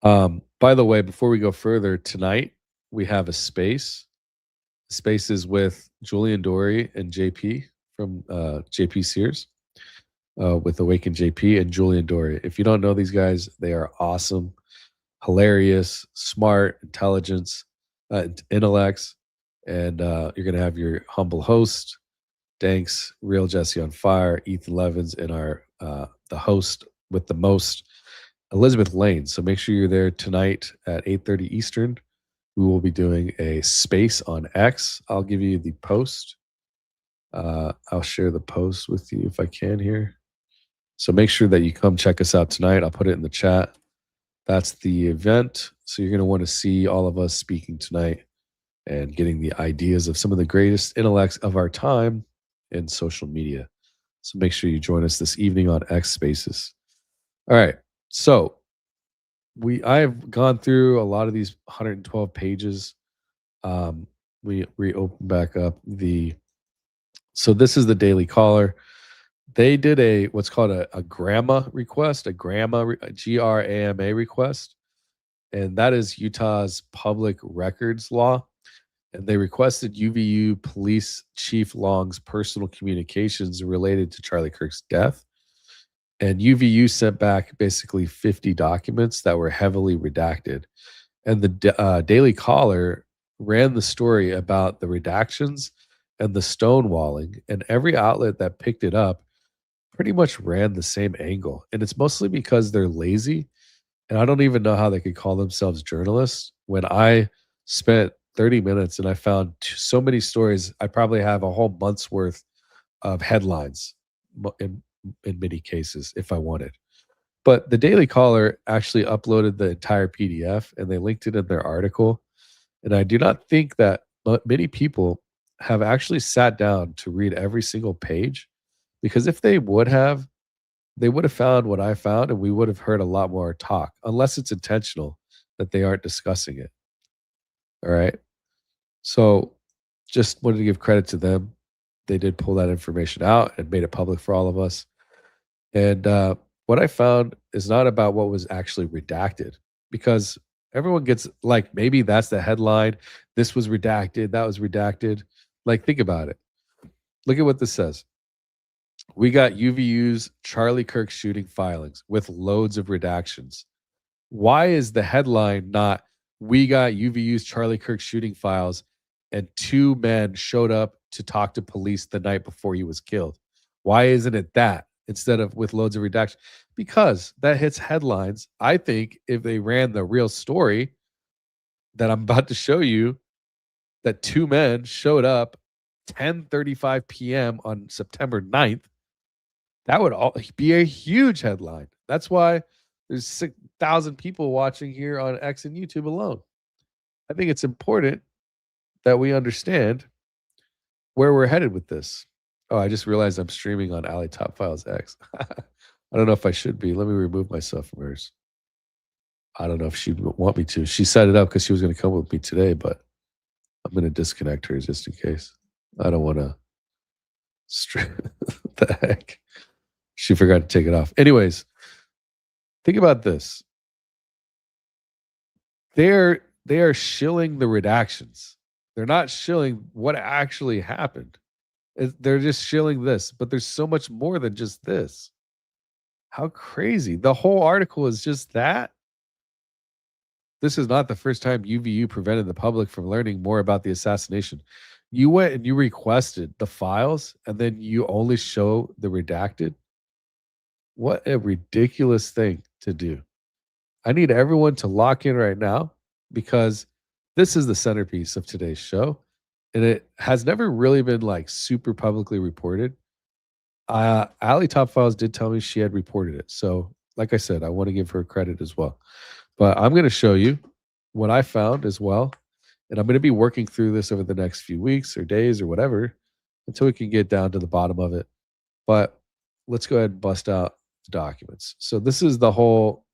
By the way, before we go further, tonight we have a space. The space is with Julian Dory and JP from JP Sears with Awaken JP and Julian Dory. If you don't know these guys, they are awesome, hilarious, smart, intelligence, intellects. And you're going to have your humble host, Danks, Real Jesse on Fire, Ethan Levins, and our the host with the most, Elizabeth Lane. So make sure you're there tonight at 8:30 Eastern. We will be doing a space on X. I'll give you the post. I'll share the post with you if I can here. So make sure that you come check us out tonight. I'll put it in the chat. That's the event. So you're going to want to see all of us speaking tonight and getting the ideas of some of the greatest intellects of our time in social media. So make sure you join us this evening on X Spaces. All right. So I've gone through a lot of these 112 pages. We reopen back up so this is the Daily Caller. They did what's called a GRAMA request, a GRAMA request. And that is Utah's public records law. And they requested UVU Police Chief Long's personal communications related to Charlie Kirk's death. And UVU sent back basically 50 documents that were heavily redacted. And the Daily Caller ran the story about the redactions and the stonewalling. And every outlet that picked it up pretty much ran the same angle. And it's mostly because they're lazy. And I don't even know how they could call themselves journalists. When I spent 30 minutes and I found so many stories, I probably have a whole month's worth of headlines in many cases if I wanted. But the Daily Caller actually uploaded the entire PDF and they linked it in their article. And I do not think that many people have actually sat down to read every single page, because if they would have found what I found and we would have heard a lot more talk, unless it's intentional that they aren't discussing it. All right. So just wanted to give credit to them. They did pull that information out and made it public for all of us. And what I found is not about what was actually redacted, because everyone gets like, maybe that's the headline. This was redacted. That was redacted. Like, think about it. Look at what this says. We got UVU's Charlie Kirk shooting filings with loads of redactions. Why is the headline not, we got UVU's Charlie Kirk shooting files and 2 men showed up to talk to police the night before he was killed? Why isn't it that instead of with loads of redactions? Because that hits headlines. I think if they ran the real story that I'm about to show you, that 2 men showed up 10:35 p.m. on September 9th, that would be a huge headline. That's why there's 6,000 people watching here on X and YouTube alone. I think it's important that we understand where we're headed with this. Oh, I just realized I'm streaming on Ali Top Files X. I don't know if I should be. Let me remove myself from hers. I don't know if she'd want me to. She set it up because she was going to come with me today, but I'm going to disconnect her just in case. I don't want to. What the heck? She forgot to take it off. Anyways, think about this. They are shilling the redactions. They're not shilling what actually happened. They're just shilling this, but there's so much more than just this. How crazy. The whole article is just that. This is not the first time UVU prevented the public from learning more about the assassination. You went and you requested the files, and then you only show the redacted. What a ridiculous thing to do. I need everyone to lock in right now, because this is the centerpiece of today's show. And it has never really been like super publicly reported. Ali Top Files did tell me she had reported it. So like I said, I want to give her credit as well. But I'm going to show you what I found as well. And I'm going to be working through this over the next few weeks or days or whatever until we can get down to the bottom of it. But let's go ahead and bust out the documents. So this is the whole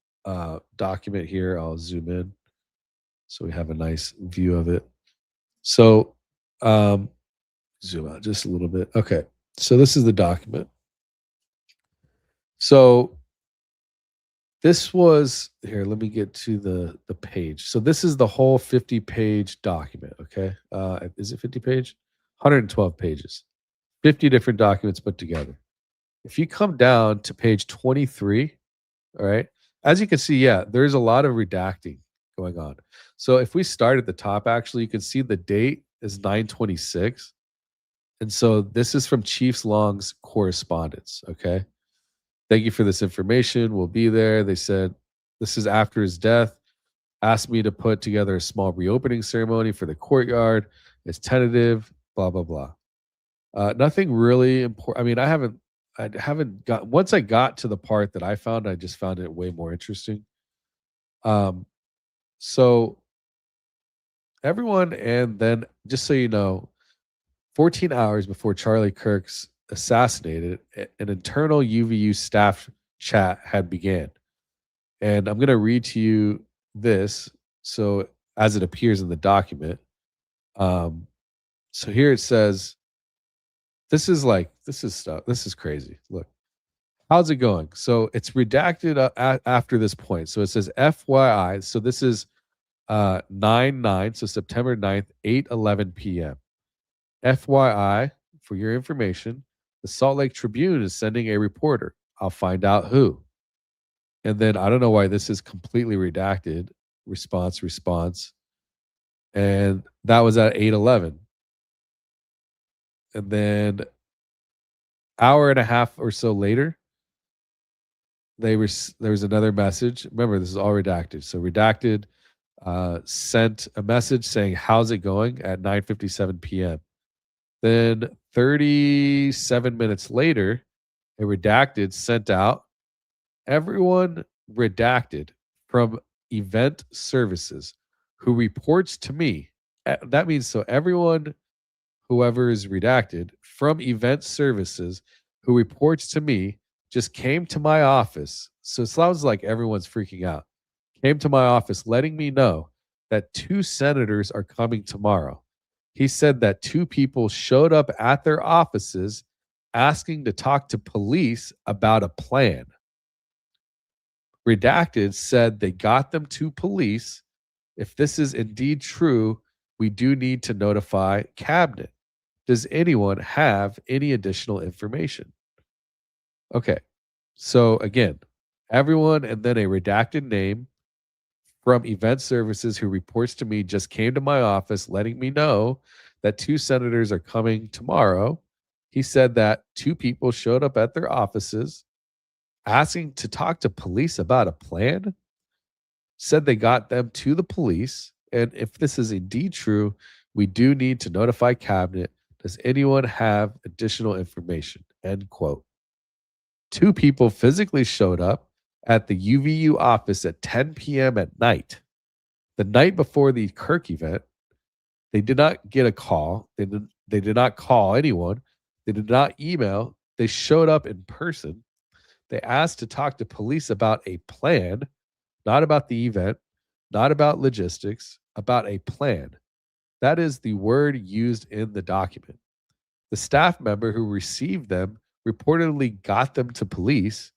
document here. I'll zoom in so we have a nice view of it. So zoom out just a little bit. Okay. So this is the document. So this was here. Let me get to the page. So this is the whole 50-page document. Okay, is it 50 page? 112 pages, 50 different documents put together. If you come down to page 23, all right, as you can see, yeah, there's a lot of redacting going on. So if we start at the top, actually, you can see the date is 9/26, and so this is from Chiefs Long's correspondence. Okay. Thank you for this information. We'll be there. They said, this is after his death. Asked me to put together a small reopening ceremony for the courtyard. It's tentative, blah, blah, blah. Nothing really important. I mean, I haven't got, once I got to the part that I found, I just found it way more interesting. So everyone, and then just so you know, 14 hours before Charlie Kirk's assassinated, an internal UVU staff chat had began. And I'm going to read to you this. So as it appears in the document. So here it says, this is crazy. Look, how's it going? So it's redacted after this point. So it says FYI. So this is 9/9. So September 9th, 8:11 p.m. FYI, for your information, the Salt Lake Tribune is sending a reporter. I'll find out who. And then I don't know why this is completely redacted. Response. And that was at 8:11. And then hour and a half or so later, there was another message. Remember, this is all redacted. So redacted sent a message saying, how's it going at 9:57 p.m. Then 37 minutes later, a redacted sent out, everyone redacted from event services who reports to me. That means so everyone, whoever is redacted from event services who reports to me, just came to my office. So it sounds like everyone's freaking out. Came to my office letting me know that 2 senators are coming tomorrow. He said that 2 people showed up at their offices asking to talk to police about a plan. Redacted said they got them to police. If this is indeed true, we do need to notify cabinet. Does anyone have any additional information? Okay. So again, everyone and then a redacted name from event services who reports to me just came to my office letting me know that 2 senators are coming tomorrow. He said that 2 people showed up at their offices asking to talk to police about a plan, said they got them to the police. And if this is indeed true, we do need to notify cabinet. Does anyone have additional information? End quote. 2 people physically showed up at the UVU office at 10 p.m. at night. The night before the Kirk event, they did not get a call. They did not call anyone. They did not email. They showed up in person. They asked to talk to police about a plan, not about the event, not about logistics, about a plan. That is the word used in the document. The staff member who received them reportedly got them to police.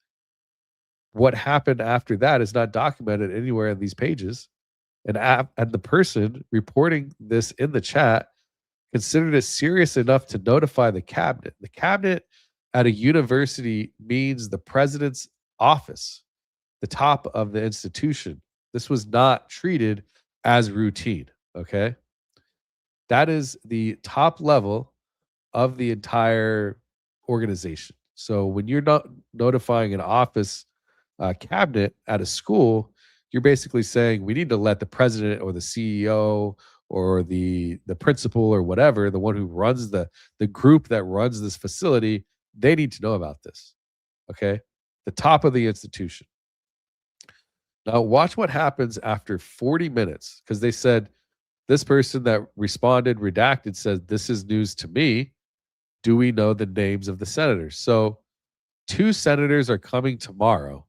What happened after that is not documented anywhere in these pages. And the person reporting this in the chat considered it serious enough to notify the cabinet. The cabinet at a university means the president's office, the top of the institution. This was not treated as routine, okay? That is the top level of the entire organization. So when you're not notifying an office cabinet at a school, you're basically saying we need to let the president or the CEO or the principal or whatever, the one who runs the group that runs this facility, they need to know about this. Okay? The top of the institution. Now, watch what happens after 40 minutes, because they said this person that responded redacted said, "This is news to me. Do we know the names of the senators?" So, 2 senators are coming tomorrow.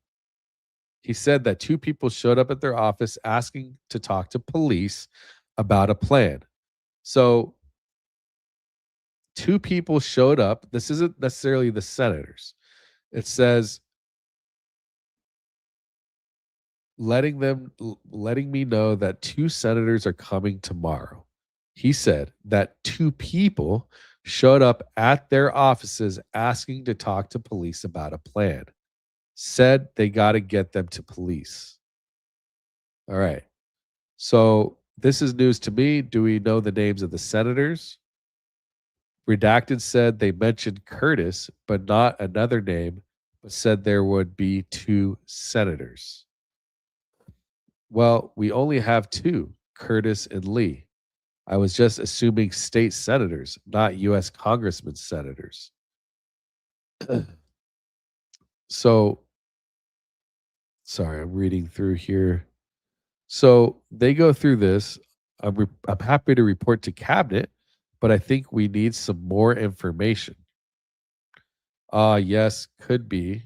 He said that 2 people showed up at their office asking to talk to police about a plan. So, 2 people showed up. This isn't necessarily the senators. It says letting me know that 2 senators are coming tomorrow. He said that 2 people showed up at their offices asking to talk to police about a plan. Said they got to get them to police. All right. So this is news to me. Do we know the names of the senators? Redacted said they mentioned Curtis, but not another name, but said there would be 2 senators. Well, we only have 2, Curtis and Lee. I was just assuming state senators, not U.S. congressmen senators. So, sorry, I'm reading through here. So they go through this. I'm happy to report to cabinet, but I think we need some more information. Yes, could be,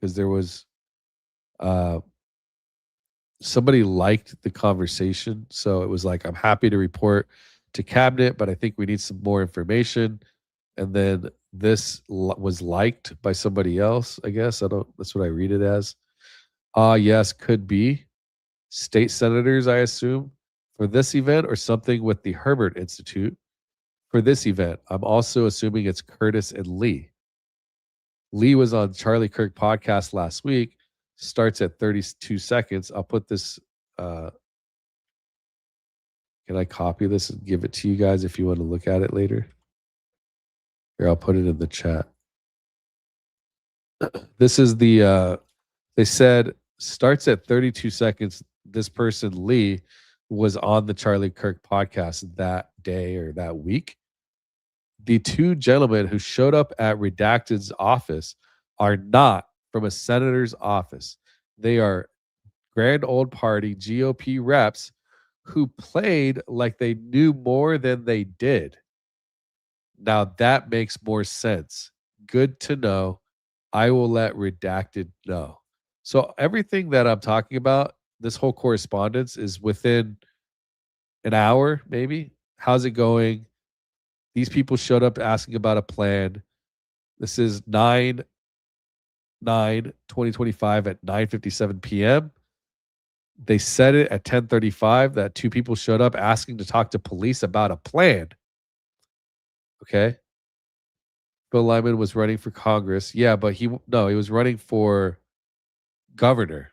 because there was somebody liked the conversation. So it was like, I'm happy to report to cabinet, but I think we need some more information. And then this was liked by somebody else, I guess. That's what I read it as. Yes, could be. State senators, I assume, for this event or something with the Herbert Institute. For this event, I'm also assuming it's Curtis and Lee. Lee was on Charlie Kirk podcast last week. Starts at 32 seconds. I'll put this. Can I copy this and give it to you guys if you want to look at it later? Here, I'll put it in the chat. This is the, they said, starts at 32 seconds. This person, Lee, was on the Charlie Kirk podcast that day or that week. The 2 gentlemen who showed up at Redacted's office are not from a senator's office. They are Grand Old Party GOP reps who played like they knew more than they did. Now that makes more sense. Good to know. I will let Redacted know. So everything that I'm talking about, this whole correspondence is within an hour, maybe. How's it going? These people showed up asking about a plan. This is 9/9/2025 at 9:57 p.m. They said it at 10:35 that 2 people showed up asking to talk to police about a plan. Okay. Bill Lyman was running for Congress. Yeah, but he was running for governor.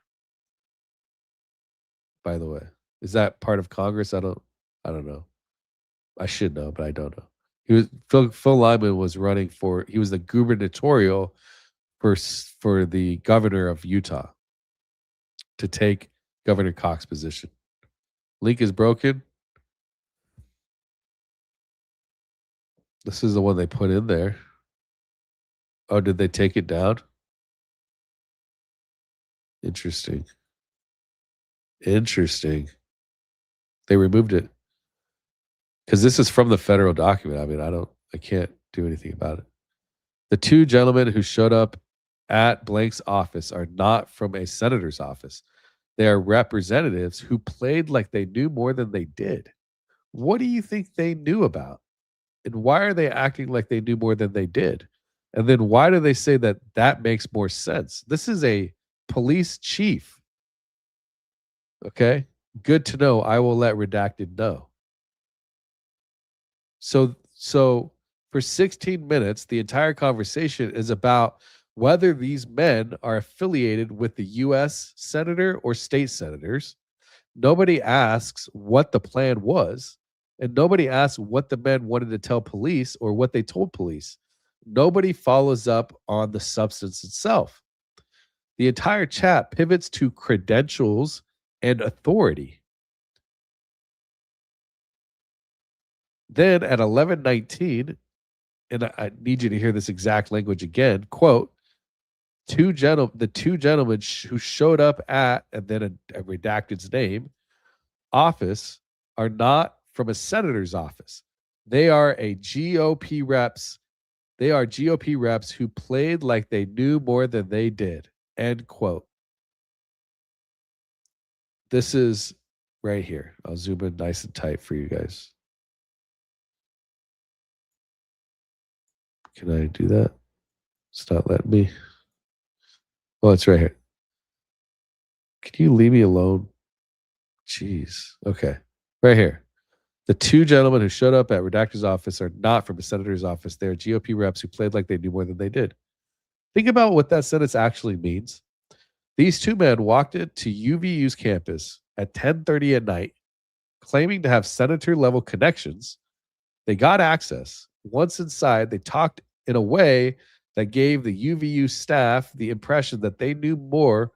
By the way, is that part of Congress? I don't know. I should know, but I don't know. Phil Lyman was running for. He was the gubernatorial for the governor of Utah to take Governor Cox's position. Link is broken. This is the one they put in there. Oh, did they take it down? Interesting. They removed it. Because this is from the federal document. I mean, I can't do anything about it. The 2 gentlemen who showed up at Blank's office are not from a senator's office. They are representatives who played like they knew more than they did. What do you think they knew about? And why are they acting like they knew more than they did? And then why do they say that makes more sense? This is a police chief. Okay. Good to know. I will let Redacted know. So for 16 minutes, the entire conversation is about whether these men are affiliated with the U.S. senator or state senators. Nobody asks what the plan was, and nobody asks what the men wanted to tell police or what they told police. Nobody follows up on the substance itself. The entire chat pivots to credentials and authority. Then at 11:19, and I need you to hear this exact language again, quote, two gentlemen who showed up at, and then a redacted's name, office are not from a senator's office. They are a GOP reps. They are GOP reps who played like they knew more than they did. End quote. This is right here. I'll zoom in nice and tight for you guys. Can I do that? It's not letting me. Oh, it's right here. Can you leave me alone? Jeez. Okay. Right here. The two gentlemen who showed up at Redacted's office are not from a senator's office. They are GOP reps who played like they knew more than they did. Think about what that sentence actually means. These two men walked into UVU's campus at 10:30 at night, claiming to have senator-level connections. They got access. Once inside, they talked in a way that gave the UVU staff the impression that they knew more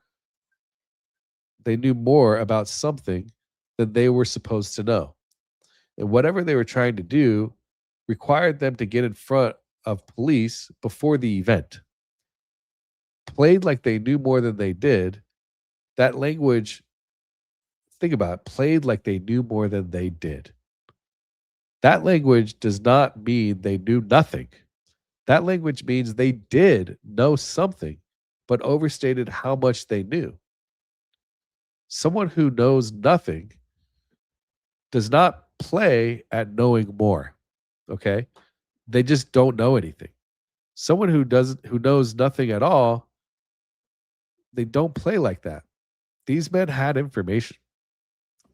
about something than they were supposed to know. And whatever they were trying to do required them to get in front of police before the event. Played like they knew more than they did. That language, think about it, played like they knew more than they did. That language does not mean they knew nothing. That language means they did know something, but overstated how much they knew. Someone who knows nothing does not play at knowing more. Okay? They just don't know anything. Someone who knows nothing at all, they don't play like that. These men had information.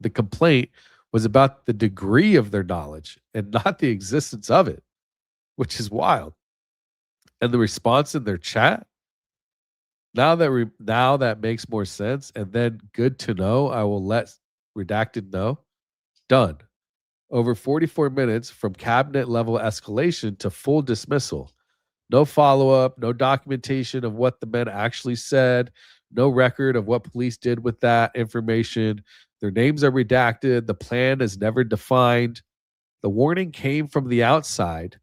The complaint was about the degree of their knowledge and not the existence of it, which is wild. And the response in their chat, now that makes more sense. And then good to know, I will let redacted know. Done. Over 44 minutes from cabinet level escalation to full dismissal. No follow-up, no documentation of what the men actually said, no record of what police did with that information. Their names are redacted. The plan is never defined. The warning came from the outside,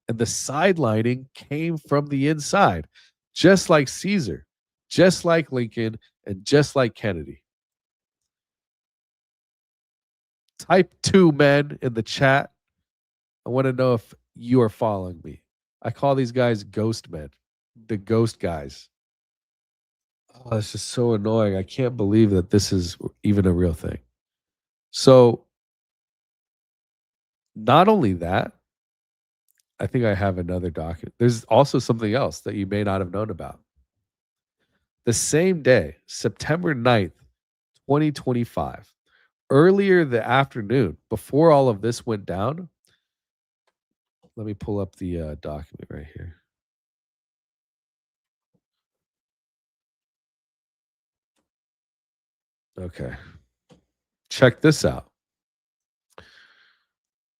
and the sidelining came from the inside, just like Caesar, just like Lincoln, and just like Kennedy. Type 2 men in the chat. I want to know if you are following me. I call these guys ghost men, the ghost guys. Oh, it's just so annoying. I can't believe that this is even a real thing. So, not only that, I think I have another document. There's also something else that you may not have known about. The same day, September 9th, 2025, earlier the afternoon, before all of this went down, let me pull up the document right here. Okay. Check this out.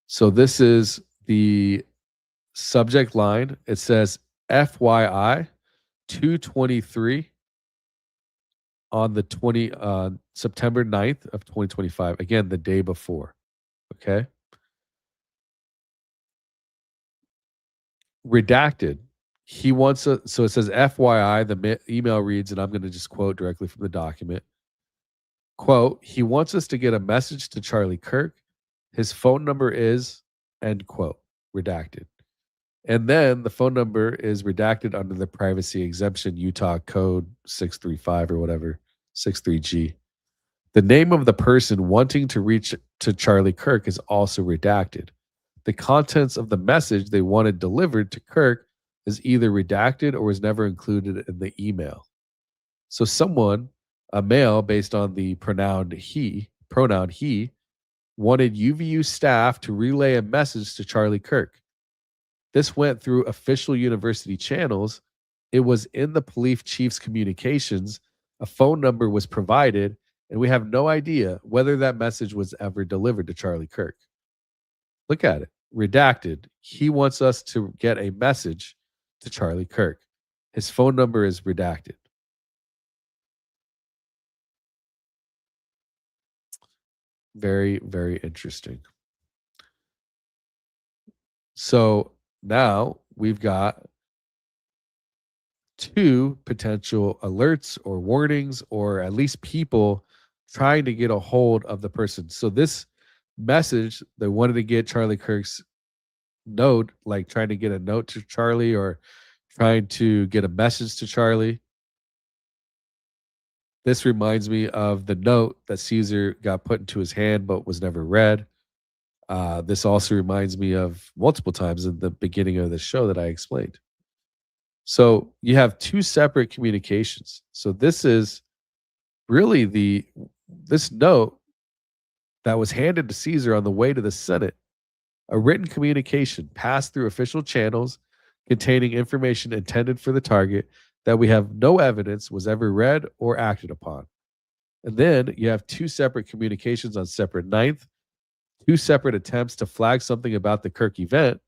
So this is the subject line. It says FYI 223 on the September 9th of 2025. Again, the day before. Okay. Redacted. He wants a, so it says FYI, the email reads, and I'm going to just quote directly from the document. Quote, he wants us to get a message to Charlie Kirk. His phone number is, end quote, redacted. And then the phone number is redacted under the privacy exemption, Utah code 635 or whatever, 63G. The name of the person wanting to reach to Charlie Kirk is also redacted. The contents of the message they wanted delivered to Kirk is either redacted or was never included in the email. So someone, a male based on the pronoun he, wanted UVU staff to relay a message to Charlie Kirk. This went through official university channels. It was in the police chief's communications. A phone number was provided, and we have no idea whether that message was ever delivered to Charlie Kirk. Look at it. Redacted. He wants us to get a message to Charlie Kirk. His phone number is redacted. Very, very interesting. So now we've got to potential alerts or warnings, or at least people trying to get a hold of the person. So this message, they wanted to get Charlie Kirk's note, like trying to get a note to Charlie or trying to get a message to Charlie. This reminds me of the note that Caesar got put into his hand but was never read. This also reminds me of multiple times in the beginning of the show that I explained. So you have two separate communications. So this is really this note that was handed to Caesar on the way to the Senate, a written communication passed through official channels containing information intended for the target that we have no evidence was ever read or acted upon. And then you have two separate communications on separate 9th, two separate attempts to flag something about the Kirk event,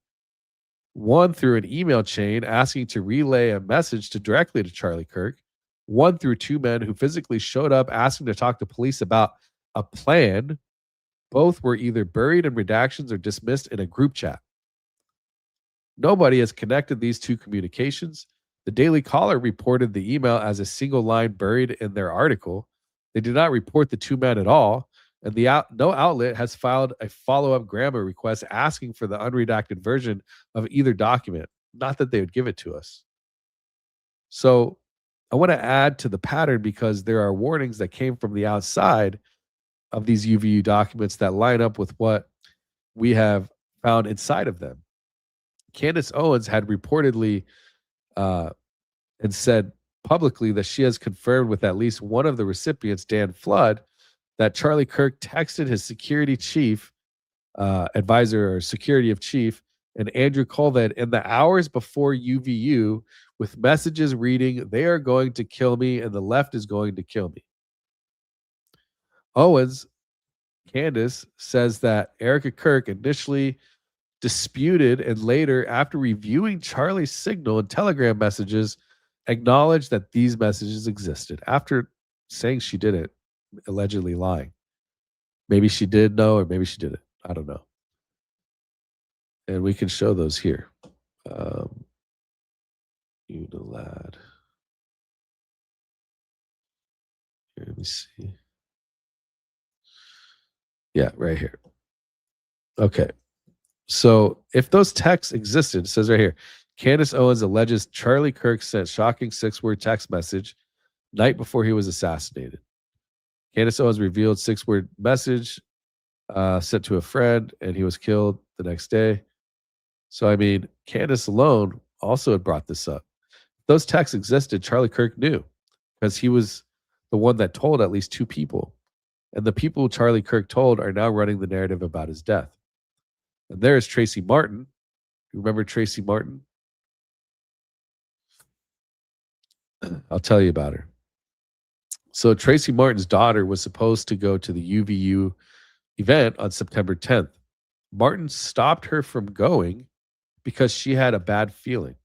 one through an email chain asking to relay a message directly to Charlie Kirk, one through two men who physically showed up asking to talk to police about a plan. Both were either buried in redactions or dismissed in a group chat. Nobody has connected these two communications. The Daily Caller reported the email as a single line buried in their article. They did not report the two men at all, and no outlet has filed a follow-up grammar request asking for the unredacted version of either document. Not that they would give it to us. So I want to add to the pattern because there are warnings that came from the outside of these UVU documents that line up with what we have found inside of them. Candace Owens had reportedly and said publicly that she has confirmed with at least one of the recipients, Dan Flood, that Charlie Kirk texted his security chief, advisor or security of chief, and Andrew Colvin in the hours before UVU with messages reading, "They are going to kill me and the left is going to kill me." Owens, Candace, says that Erica Kirk initially disputed and later, after reviewing Charlie's signal and telegram messages, acknowledged that these messages existed after saying she didn't, allegedly lying. Maybe she did know, or maybe she didn't. I don't know. And we can show those here. Unilad. Here, let me see. Yeah, right here. Okay. So if those texts existed, it says right here, Candace Owens alleges Charlie Kirk sent shocking 6-word text message night before he was assassinated. Candace Owens revealed 6-word message sent to a friend, and he was killed the next day. So, I mean, Candace alone also had brought this up. If those texts existed, Charlie Kirk knew because he was the one that told at least two people. And the people Charlie Kirk told are now running the narrative about his death. And there is Tracy Martin. You remember Tracy Martin? I'll tell you about her. So Tracy Martin's daughter was supposed to go to the UVU event on September 10th. Martin stopped her from going because she had a bad feeling.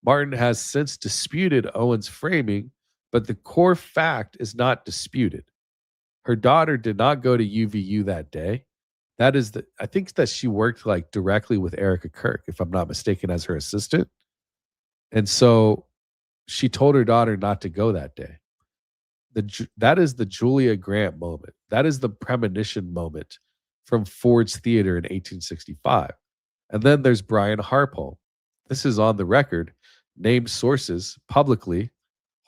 Martin has since disputed Owens' framing, but the core fact is not disputed. Her daughter did not go to UVU that day. That is I think that she worked like directly with Erica Kirk, if I'm not mistaken, as her assistant. And so she told her daughter not to go that day. That is the Julia Grant moment. That is the premonition moment from Ford's Theater in 1865. And then there's Brian Harpole. This is on the record, named sources publicly.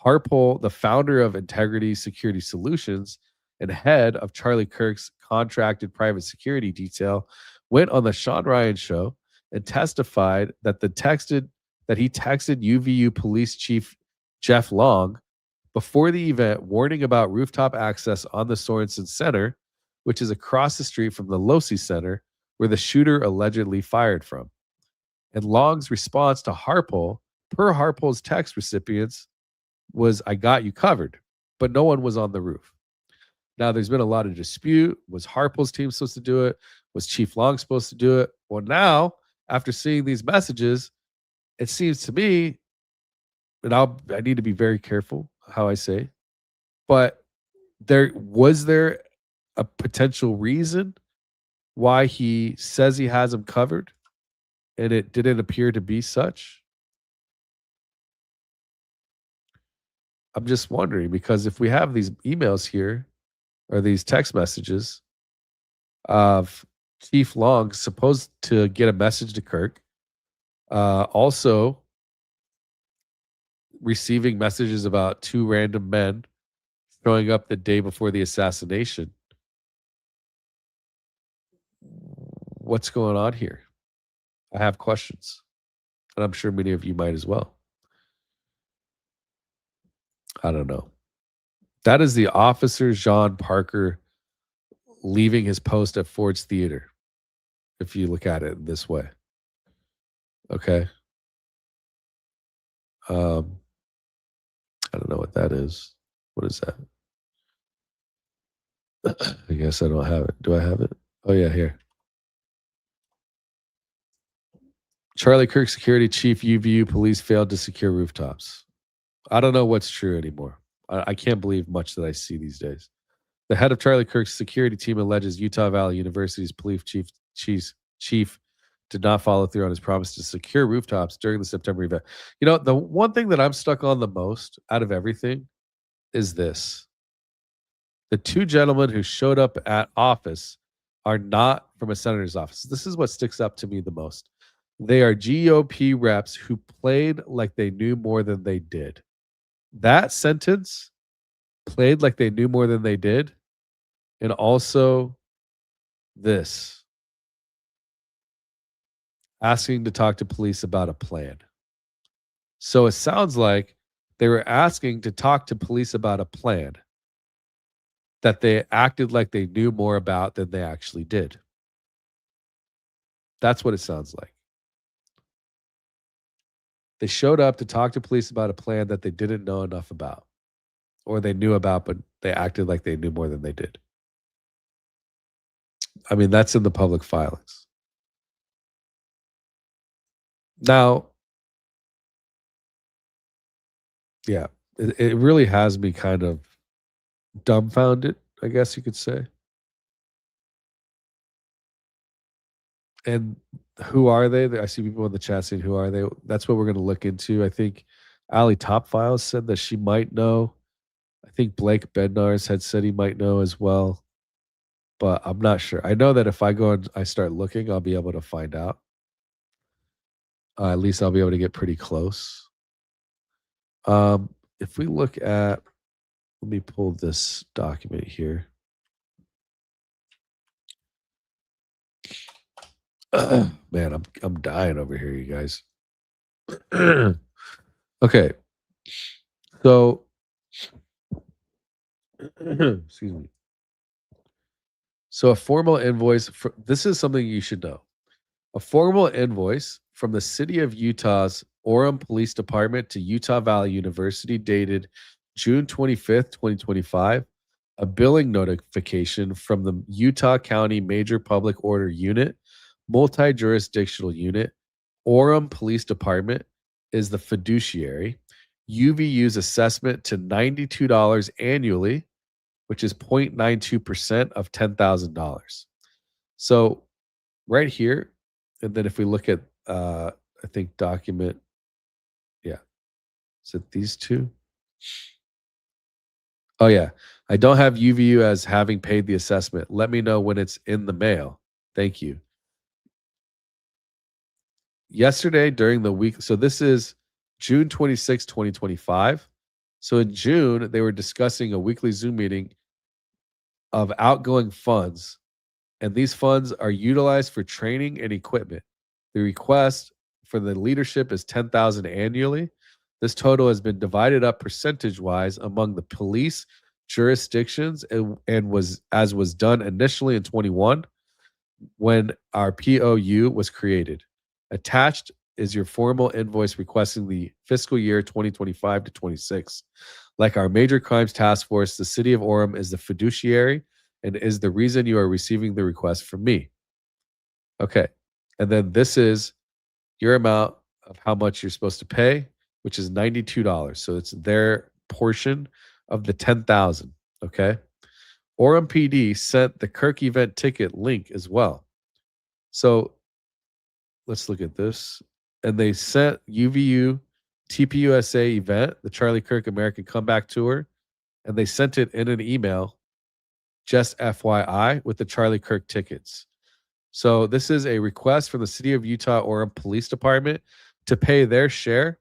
Harpole, the founder of Integrity Security Solutions and head of Charlie Kirk's contracted private security detail, went on the Sean Ryan show and testified that he texted UVU Police Chief Jeff Long before the event, warning about rooftop access on the Sorensen Center, which is across the street from the Losi Center, where the shooter allegedly fired from. And Long's response to Harpole, per Harpole's text recipients, was, "I got you covered," but no one was on the roof. Now, there's been a lot of dispute. Was Harpole's team supposed to do it? Was Chief Long supposed to do it? Well, now, after seeing these messages, it seems to me, and I need to be very careful how I say, but was there a potential reason why he says he has him covered, and it didn't appear to be such? I'm just wondering, because if we have these emails here or these text messages of Chief Long supposed to get a message to Kirk, also receiving messages about two random men showing up the day before the assassination. What's going on here? I have questions, and I'm sure many of you might as well. I don't know. That is the officer John Parker leaving his post at Ford's Theater, if you look at it this way. Okay. I don't know what that is. What is that? I guess I don't have it. Do I have it? Oh, yeah, here. Charlie Kirk security chief UVU police failed to secure rooftops. I don't know what's true anymore. I can't believe much that I see these days. The head of Charlie Kirk's security team alleges Utah Valley University's police chief did not follow through on his promise to secure rooftops during the September event. You know, the one thing that I'm stuck on the most out of everything is this. The two gentlemen who showed up at office are not from a senator's office. This is what sticks up to me the most. They are GOP reps who played like they knew more than they did. That sentence, played like they knew more than they did, and also this, asking to talk to police about a plan. So it sounds like they were asking to talk to police about a plan that they acted like they knew more about than they actually did. That's what it sounds like. They showed up to talk to police about a plan that they didn't know enough about, or they knew about, but they acted like they knew more than they did. I mean, that's in the public filings. Now, yeah, it really has me kind of dumbfounded, I guess you could say. And who are they? I see people in the chat saying, who are they? That's what we're going to look into. I think Ali Top Files said that she might know. I think Blake Bednarz had said he might know as well, but I'm not sure. I know that if I go and I start looking, I'll be able to find out. At least I'll be able to get pretty close. If we look at, let me pull this document here. Man, I'm dying over here, you guys. Okay. So excuse me. So a formal invoice for, this is something you should know. A formal invoice from the city of Utah's Orem Police Department to Utah Valley University dated June 25th, 2025. A billing notification from the Utah County Major Public Order Unit, Multi-Jurisdictional Unit, Orem Police Department is the fiduciary. UVU's assessment to $92 annually, which is 0.92% of $10,000. So right here, and then if we look at, I think document, yeah, is it these two? Oh yeah, I don't have UVU as having paid the assessment. Let me know when it's in the mail. Thank you. Yesterday during the week, so this is June 26, 2025. So in June, they were discussing a weekly Zoom meeting of outgoing funds, and these funds are utilized for training and equipment. The request for the leadership is $10,000 annually. This total has been divided up percentage-wise among the police jurisdictions and was as was done initially in 21 when our POU was created. Attached is your formal invoice requesting the fiscal year 2025 to 26. Like our major crimes task force, the city of Orem is the fiduciary and is the reason you are receiving the request from me. Okay. And then this is your amount of how much you're supposed to pay, which is $92. So it's their portion of the $10,000. Okay. Orem PD sent the Kirk event ticket link as well. So let's look at this. And they sent UVU TPUSA event, the Charlie Kirk American Comeback Tour, and they sent it in an email, just FYI, with the Charlie Kirk tickets. So this is a request from the City of Utah Orem Police Department to pay their share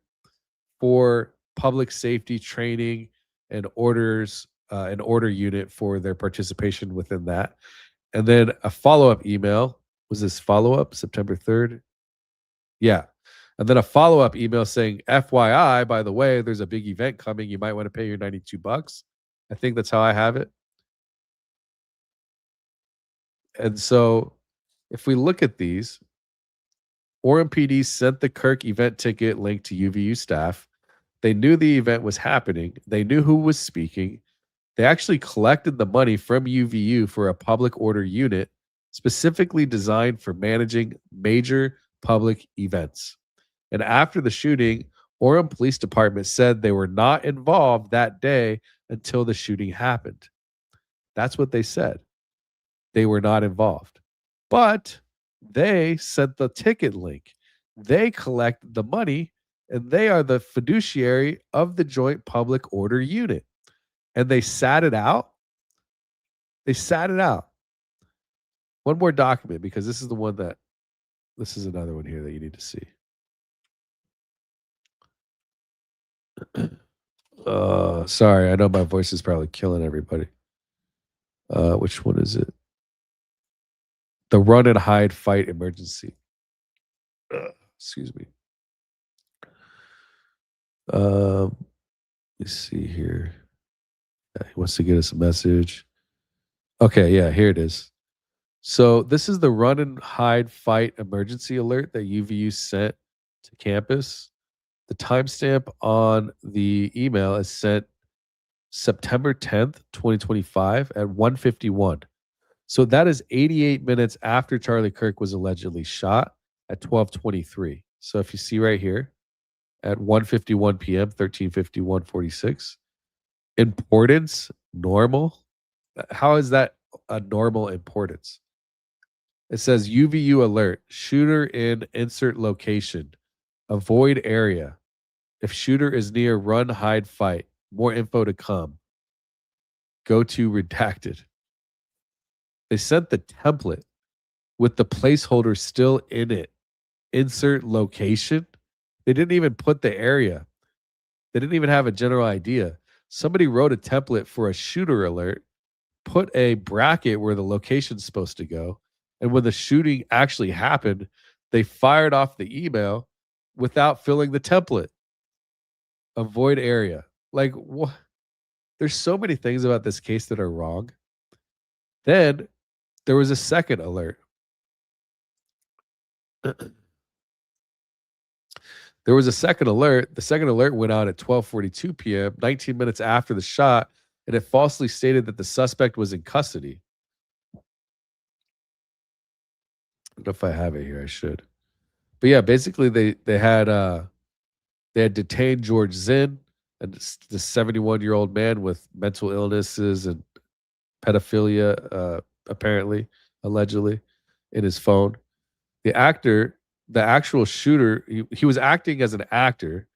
for public safety training and orders, an order unit for their participation within that. And then a follow-up email. Was this follow-up September 3rd? Yeah. And then a follow-up email saying, FYI, by the way, there's a big event coming. You might want to pay your $92. I think that's how I have it. And so if we look at these, Orem PD sent the Kirk event ticket link to UVU staff. They knew the event was happening. They knew who was speaking. They actually collected the money from UVU for a public order unit specifically designed for managing major public events. And after the shooting, Orem Police Department said they were not involved that day until the shooting happened. That's what they said. They were not involved. But they sent the ticket link. They collected the money, and they are the fiduciary of the Joint Public Order Unit. And they sat it out. They sat it out. One more document, because this is the one that, this is another one here that you need to see. Sorry, I know my voice is probably killing everybody. Which one is it? The run and hide fight emergency. Excuse me. Let's see here. He wants to get us a message. Okay, yeah, here it is. So this is the run and hide fight emergency alert that UVU sent to campus. The timestamp on the email is sent September 10th, 2025 at 1:51. So that is 88 minutes after Charlie Kirk was allegedly shot at 12:23. So if you see right here at 1:51 p.m., 13:51:46, importance, normal. How is that a normal importance? It says UVU alert, shooter in insert location, avoid area. If shooter is near, run, hide, fight. More info to come. Go to redacted. They sent the template with the placeholder still in it. Insert location. They didn't even put the area. They didn't even have a general idea. Somebody wrote a template for a shooter alert, put a bracket where the location's supposed to go. And when the shooting actually happened, they fired off the email without filling the template. Avoid area. Like, what? There's so many things about this case that are wrong. Then there was a second alert. There was a second alert. The second alert went out at 12:42 p.m., 19 minutes after the shot, and it falsely stated that the suspect was in custody. I don't know if I have it here. I should. But yeah, basically they had detained George Zinn, and the 71-year-old man with mental illnesses and pedophilia, apparently, allegedly, in his phone. The actual shooter, he was acting as an actor,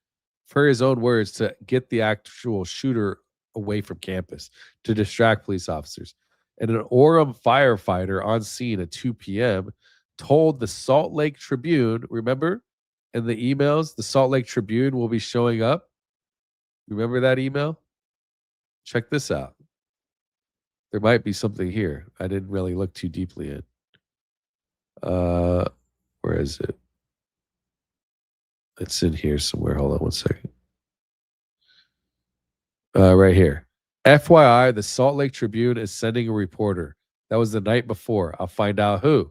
per his own words, to get the actual shooter away from campus, to distract police officers. And an Orem firefighter on scene at 2 p.m. told the Salt Lake Tribune, remember in the emails, the Salt Lake Tribune will be showing up. Remember that email? Check this out. There might be something here. I didn't really look too deeply in. Where is it? It's in here somewhere. Hold on one second. Right here. FYI, the Salt Lake Tribune is sending a reporter. That was the night before. I'll find out who.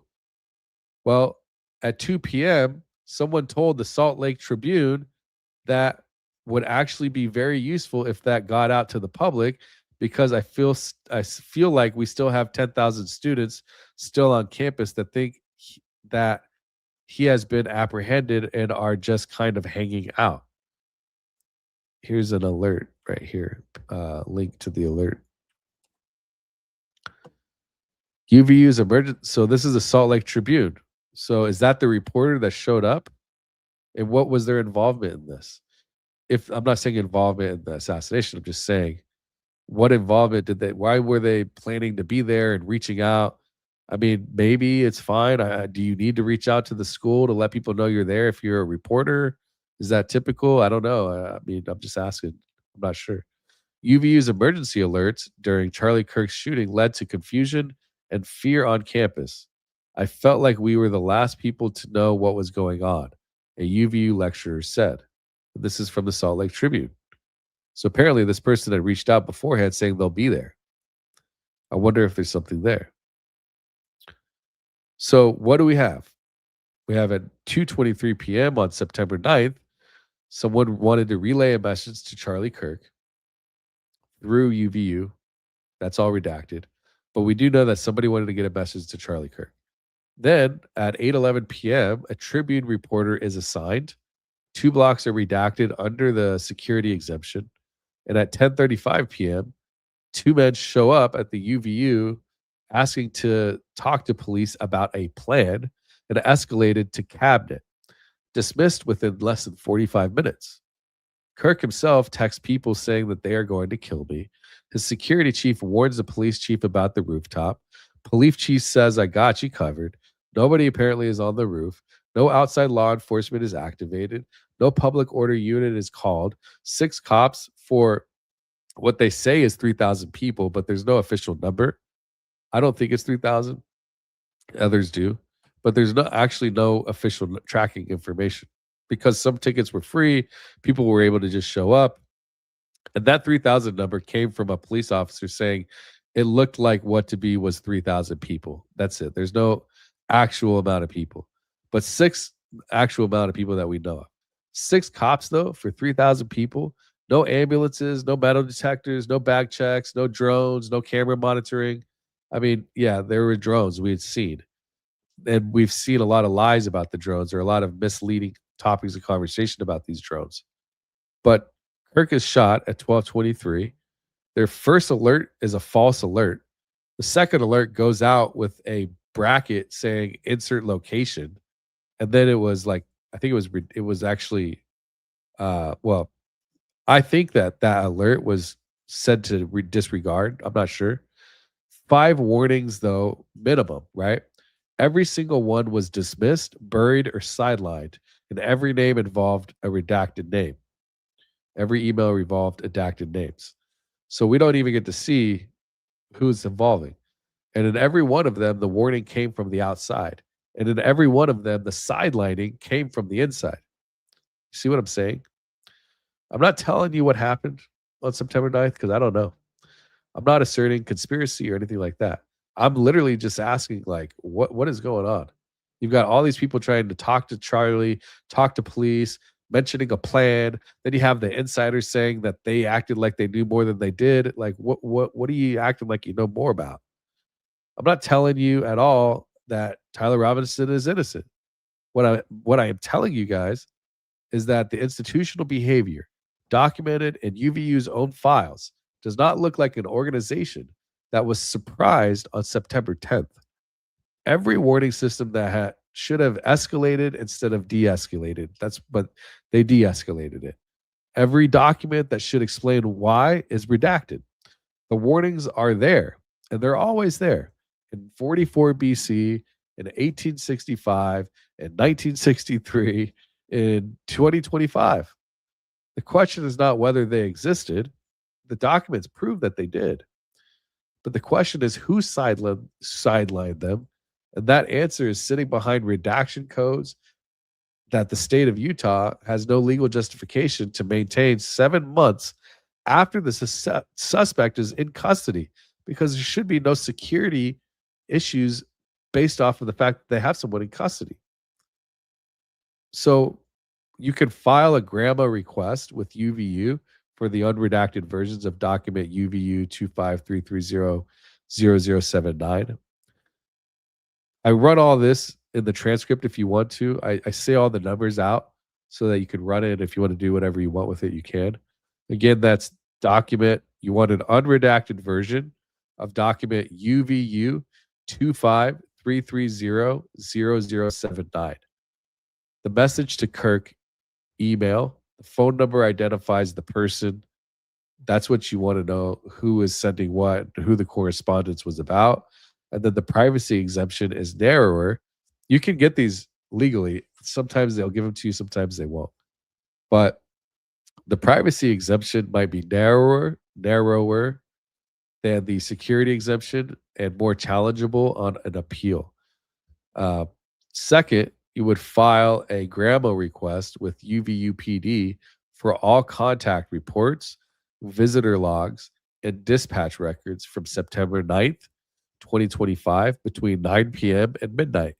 Well, at 2 p.m., someone told the Salt Lake Tribune that would actually be very useful if that got out to the public, because I feel like we still have 10,000 students still on campus that think that he has been apprehended and are just kind of hanging out. Here's an alert right here. Link to the alert. UVU's emergent. So this is the Salt Lake Tribune. So is that the reporter that showed up? And what was their involvement in this? if I'm not saying involvement in the assassination, I'm just saying what involvement did they, why were they planning to be there and reaching out? I mean, maybe it's fine. Do you need to reach out to the school to let people know you're there if you're a reporter? Is that typical? I don't know. I mean, I'm just asking. I'm not sure. UVU's emergency alerts during Charlie Kirk's shooting led to confusion and fear on campus. I felt like we were the last people to know what was going on, a UVU lecturer said. This is from the Salt Lake Tribune. So apparently, this person had reached out beforehand saying they'll be there. I wonder if there's something there. So what do we have? We have at 2:23 p.m. on September 9th, someone wanted to relay a message to Charlie Kirk through UVU. That's all redacted. But we do know that somebody wanted to get a message to Charlie Kirk. Then at 8:11 p.m., a Tribune reporter is assigned. 2 blocks are redacted under the security exemption. And at 10:35 p.m., 2 men show up at the UVU asking to talk to police about a plan and escalated to cabinet, dismissed within less than 45 minutes. Kirk himself texts people saying that they are going to kill me. His security chief warns the police chief about the rooftop. Police chief says, I got you covered. Nobody apparently is on the roof. No outside law enforcement is activated. No public order unit is called. 6 cops for what they say is 3,000 people, but there's no official number. I don't think it's 3,000. Others do. But there's no official tracking information because some tickets were free. People were able to just show up. And that 3,000 number came from a police officer saying it looked like what to be was 3,000 people. That's it. There's no actual amount of people, but 6 actual amount of people that we know of. 6 cops, though, for 3,000 people. No ambulances, no metal detectors, no bag checks, no drones, no camera monitoring. I mean, yeah, there were drones we had seen. And we've seen a lot of lies about the drones or a lot of misleading topics of conversation about these drones. But Kirk is shot at 12:23. Their first alert is a false alert. The second alert goes out with a bracket saying insert location. And then it was like, I think it was actually, I think that alert was said to disregard. I'm not sure. 5 warnings, though, minimum, right? Every single one was dismissed, buried, or sidelined, and every name involved a redacted name. Every email involved redacted names. So we don't even get to see who's involving. And in every one of them, the warning came from the outside. And in every one of them, the sidelining came from the inside. You see what I'm saying? I'm not telling you what happened on September 9th because I don't know. I'm not asserting conspiracy or anything like that. I'm literally just asking, like, what is going on? You've got all these people trying to talk to Charlie, talk to police, mentioning a plan. Then you have the insiders saying that they acted like they knew more than they did. Like, what are you acting like you know more about? I'm not telling you at all that Tyler Robinson is innocent. What I am telling you guys is that the institutional behavior documented in UVU's own files does not look like an organization that was surprised on September 10th. Every warning system that should have escalated instead of de-escalated. But they de-escalated it. Every document that should explain why is redacted. The warnings are there, and they're always there. In 44 BC, in 1865, in 1963, in 2025. The question is not whether they existed. The documents prove that they did. But the question is who sidelined them. And that answer is sitting behind redaction codes that the state of Utah has no legal justification to maintain 7 months after the suspect is in custody, because there should be no security issues based off of the fact that they have someone in custody. So you can file a grandma request with UVU for the unredacted versions of document UVU 253300079. I run all this in the transcript if you want to. I say all the numbers out so that you can run it. If you want to do whatever you want with it, you can. Again, that's document. You want an unredacted version of document UVU 253300079. The message to Kirk email, The phone number identifies the person. That's what you want to know, who is sending what, who the correspondence was about. And then the privacy exemption is narrower. You can get these legally. Sometimes they'll give them to you, sometimes they won't. But the privacy exemption might be narrower than the security exemption and more challengeable on an appeal. Second, you would file a GRAMO request with UVU PD for all contact reports, visitor logs, and dispatch records from September 9th, 2025 between 9 p.m. and midnight.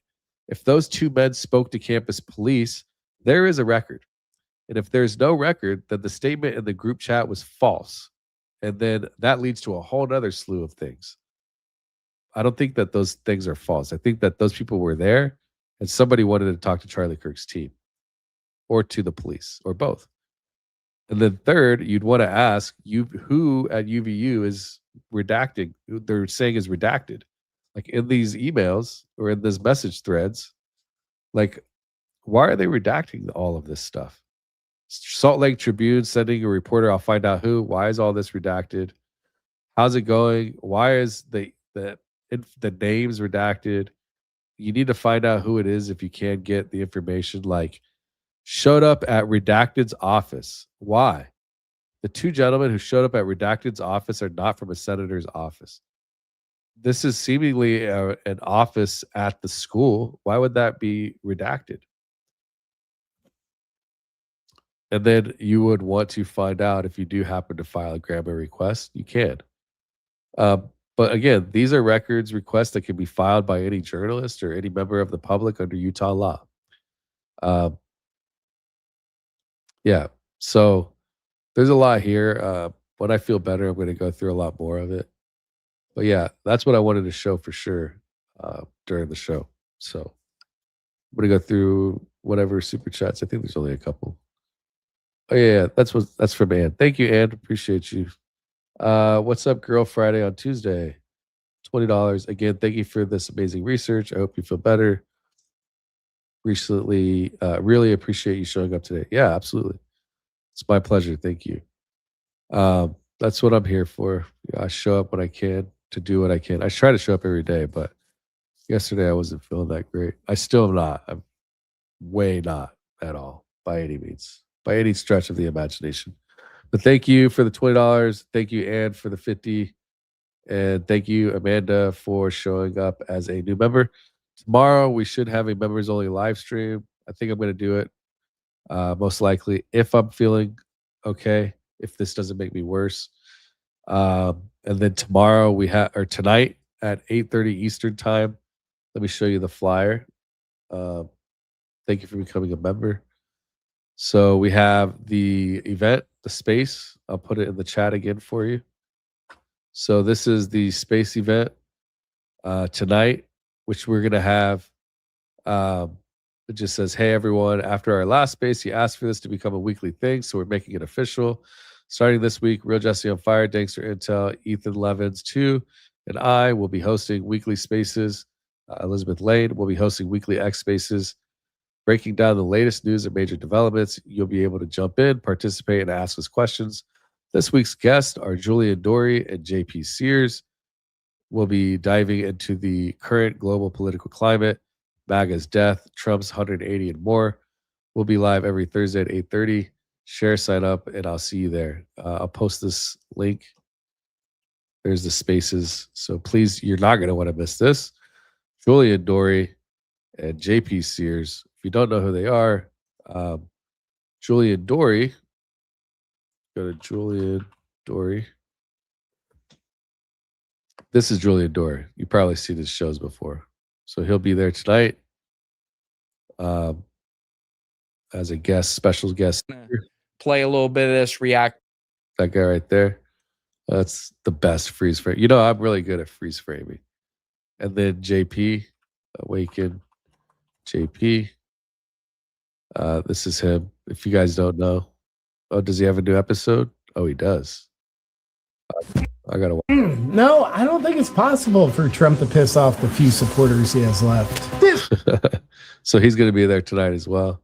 If those two men spoke to campus police, there is a record. And if there's no record, then the statement in the group chat was false. And then that leads to a whole other slew of things. I don't think that those things are false. I think that those people were there and somebody wanted to talk to Charlie Kirk's team or to the police or both. And then third, you'd want to ask who at UVU is redacting, who they're saying is redacted. Like in these emails or in this message threads, like, why are they redacting all of this stuff? Salt Lake Tribune sending a reporter, I'll find out who. Why is all this redacted? How's it going? Why is the names redacted? You need to find out who it is if you can't get the information. Like, showed up at Redacted's office. Why? The two gentlemen who showed up at Redacted's office are not from a senator's office. This is seemingly an office at the school. Why would that be redacted? And then you would want to find out if you do happen to file a GRAMO request, you can. But again, these are records requests that can be filed by any journalist or any member of the public under Utah law. Yeah, so there's a lot here. When I feel better, I'm going to go through a lot more of it. But yeah, that's what I wanted to show for sure during the show. So I'm going to go through whatever super chats. I think there's only a couple. Oh yeah, that's from Ann. Thank you, Ann. Appreciate you. What's up, Girl Friday on Tuesday? $20. Again, thank you for this amazing research. I hope you feel better. Recently, really appreciate you showing up today. Yeah, absolutely. It's my pleasure. Thank you. That's what I'm here for. I show up when I can to do what I can. I try to show up every day, but yesterday I wasn't feeling that great. I still am not. I'm way not at all by any means, by any stretch of the imagination. But thank you for the $20. Thank you, Ann, for the 50. And thank you, Amanda, for showing up as a new member. Tomorrow, we should have a members-only live stream. I think I'm going to do it, most likely, if I'm feeling okay, if this doesn't make me worse. And then tomorrow, or tonight at 8:30 Eastern Time, let me show you the flyer. Thank you for becoming a member. So we have the event, the space. I'll put it in the chat again for you. So this is the space event tonight, which we're going to have. It just says, hey, everyone, after our last space, you asked for this to become a weekly thing, so we're making it official. Starting this week, Real Jesse on Fire, Danks or Intel, Ethan Levins, 2, and I will be hosting weekly spaces. Elizabeth Lane will be hosting weekly X spaces, breaking down the latest news and major developments. You'll be able to jump in, participate, and ask us questions. This week's guests are Julian Dory and JP Sears. We'll be diving into the current global political climate, MAGA's death, Trump's 180, and more. We'll be live every Thursday at 8:30. Share, sign up, and I'll see you there. I'll post this link. There's the spaces. So please, you're not going to want to miss this. Julian Dory and JP Sears. If you don't know who they are, Julian Dory, go to Julian Dory. This is Julian Dory. You probably seen his shows before. So he'll be there tonight as a guest, special guest. Play a little bit of this, react. That guy right there. That's the best freeze frame. You know, I'm really good at freeze framing. And then JP, Awaken JP. This is him. If you guys don't know. Oh, does he have a new episode? Oh, he does. I gotta watch. No, I don't think it's possible for Trump to piss off the few supporters he has left. So he's gonna be there tonight as well.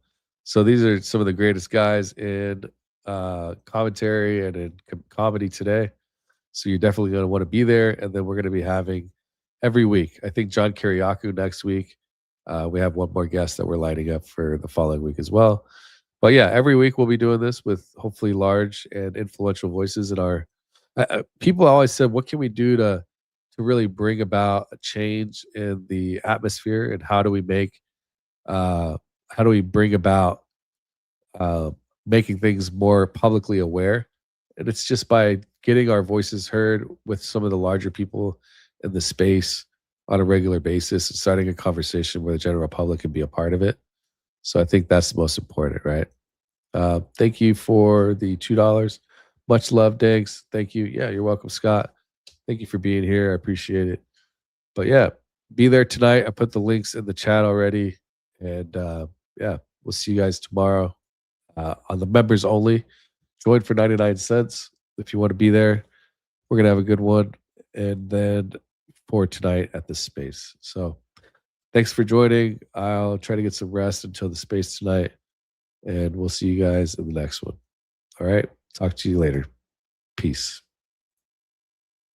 So these are some of the greatest guys in commentary and in comedy today. So you're definitely going to want to be there. And then we're going to be having every week. I think John Kiriakou next week. We have one more guest that we're lining up for the following week as well. But yeah, every week we'll be doing this with hopefully large and influential voices in our. People always said, "What can we do to really bring about a change in the atmosphere, and how do we bring about making things more publicly aware?" And it's just by getting our voices heard with some of the larger people in the space on a regular basis and starting a conversation where the general public can be a part of it. So I think that's the most important, right? Thank you for the $2. Much love, Danks. Thank you. Yeah, you're welcome, Scott. Thank you for being here. I appreciate it. But yeah, be there tonight. I put the links in the chat already. And yeah, we'll see you guys tomorrow on the members only. Join for 99 cents if you want to be there. We're going to have a good one. And then for tonight at the space. So thanks for joining. I'll try to get some rest until the space tonight. And we'll see you guys in the next one. All right. Talk to you later. Peace.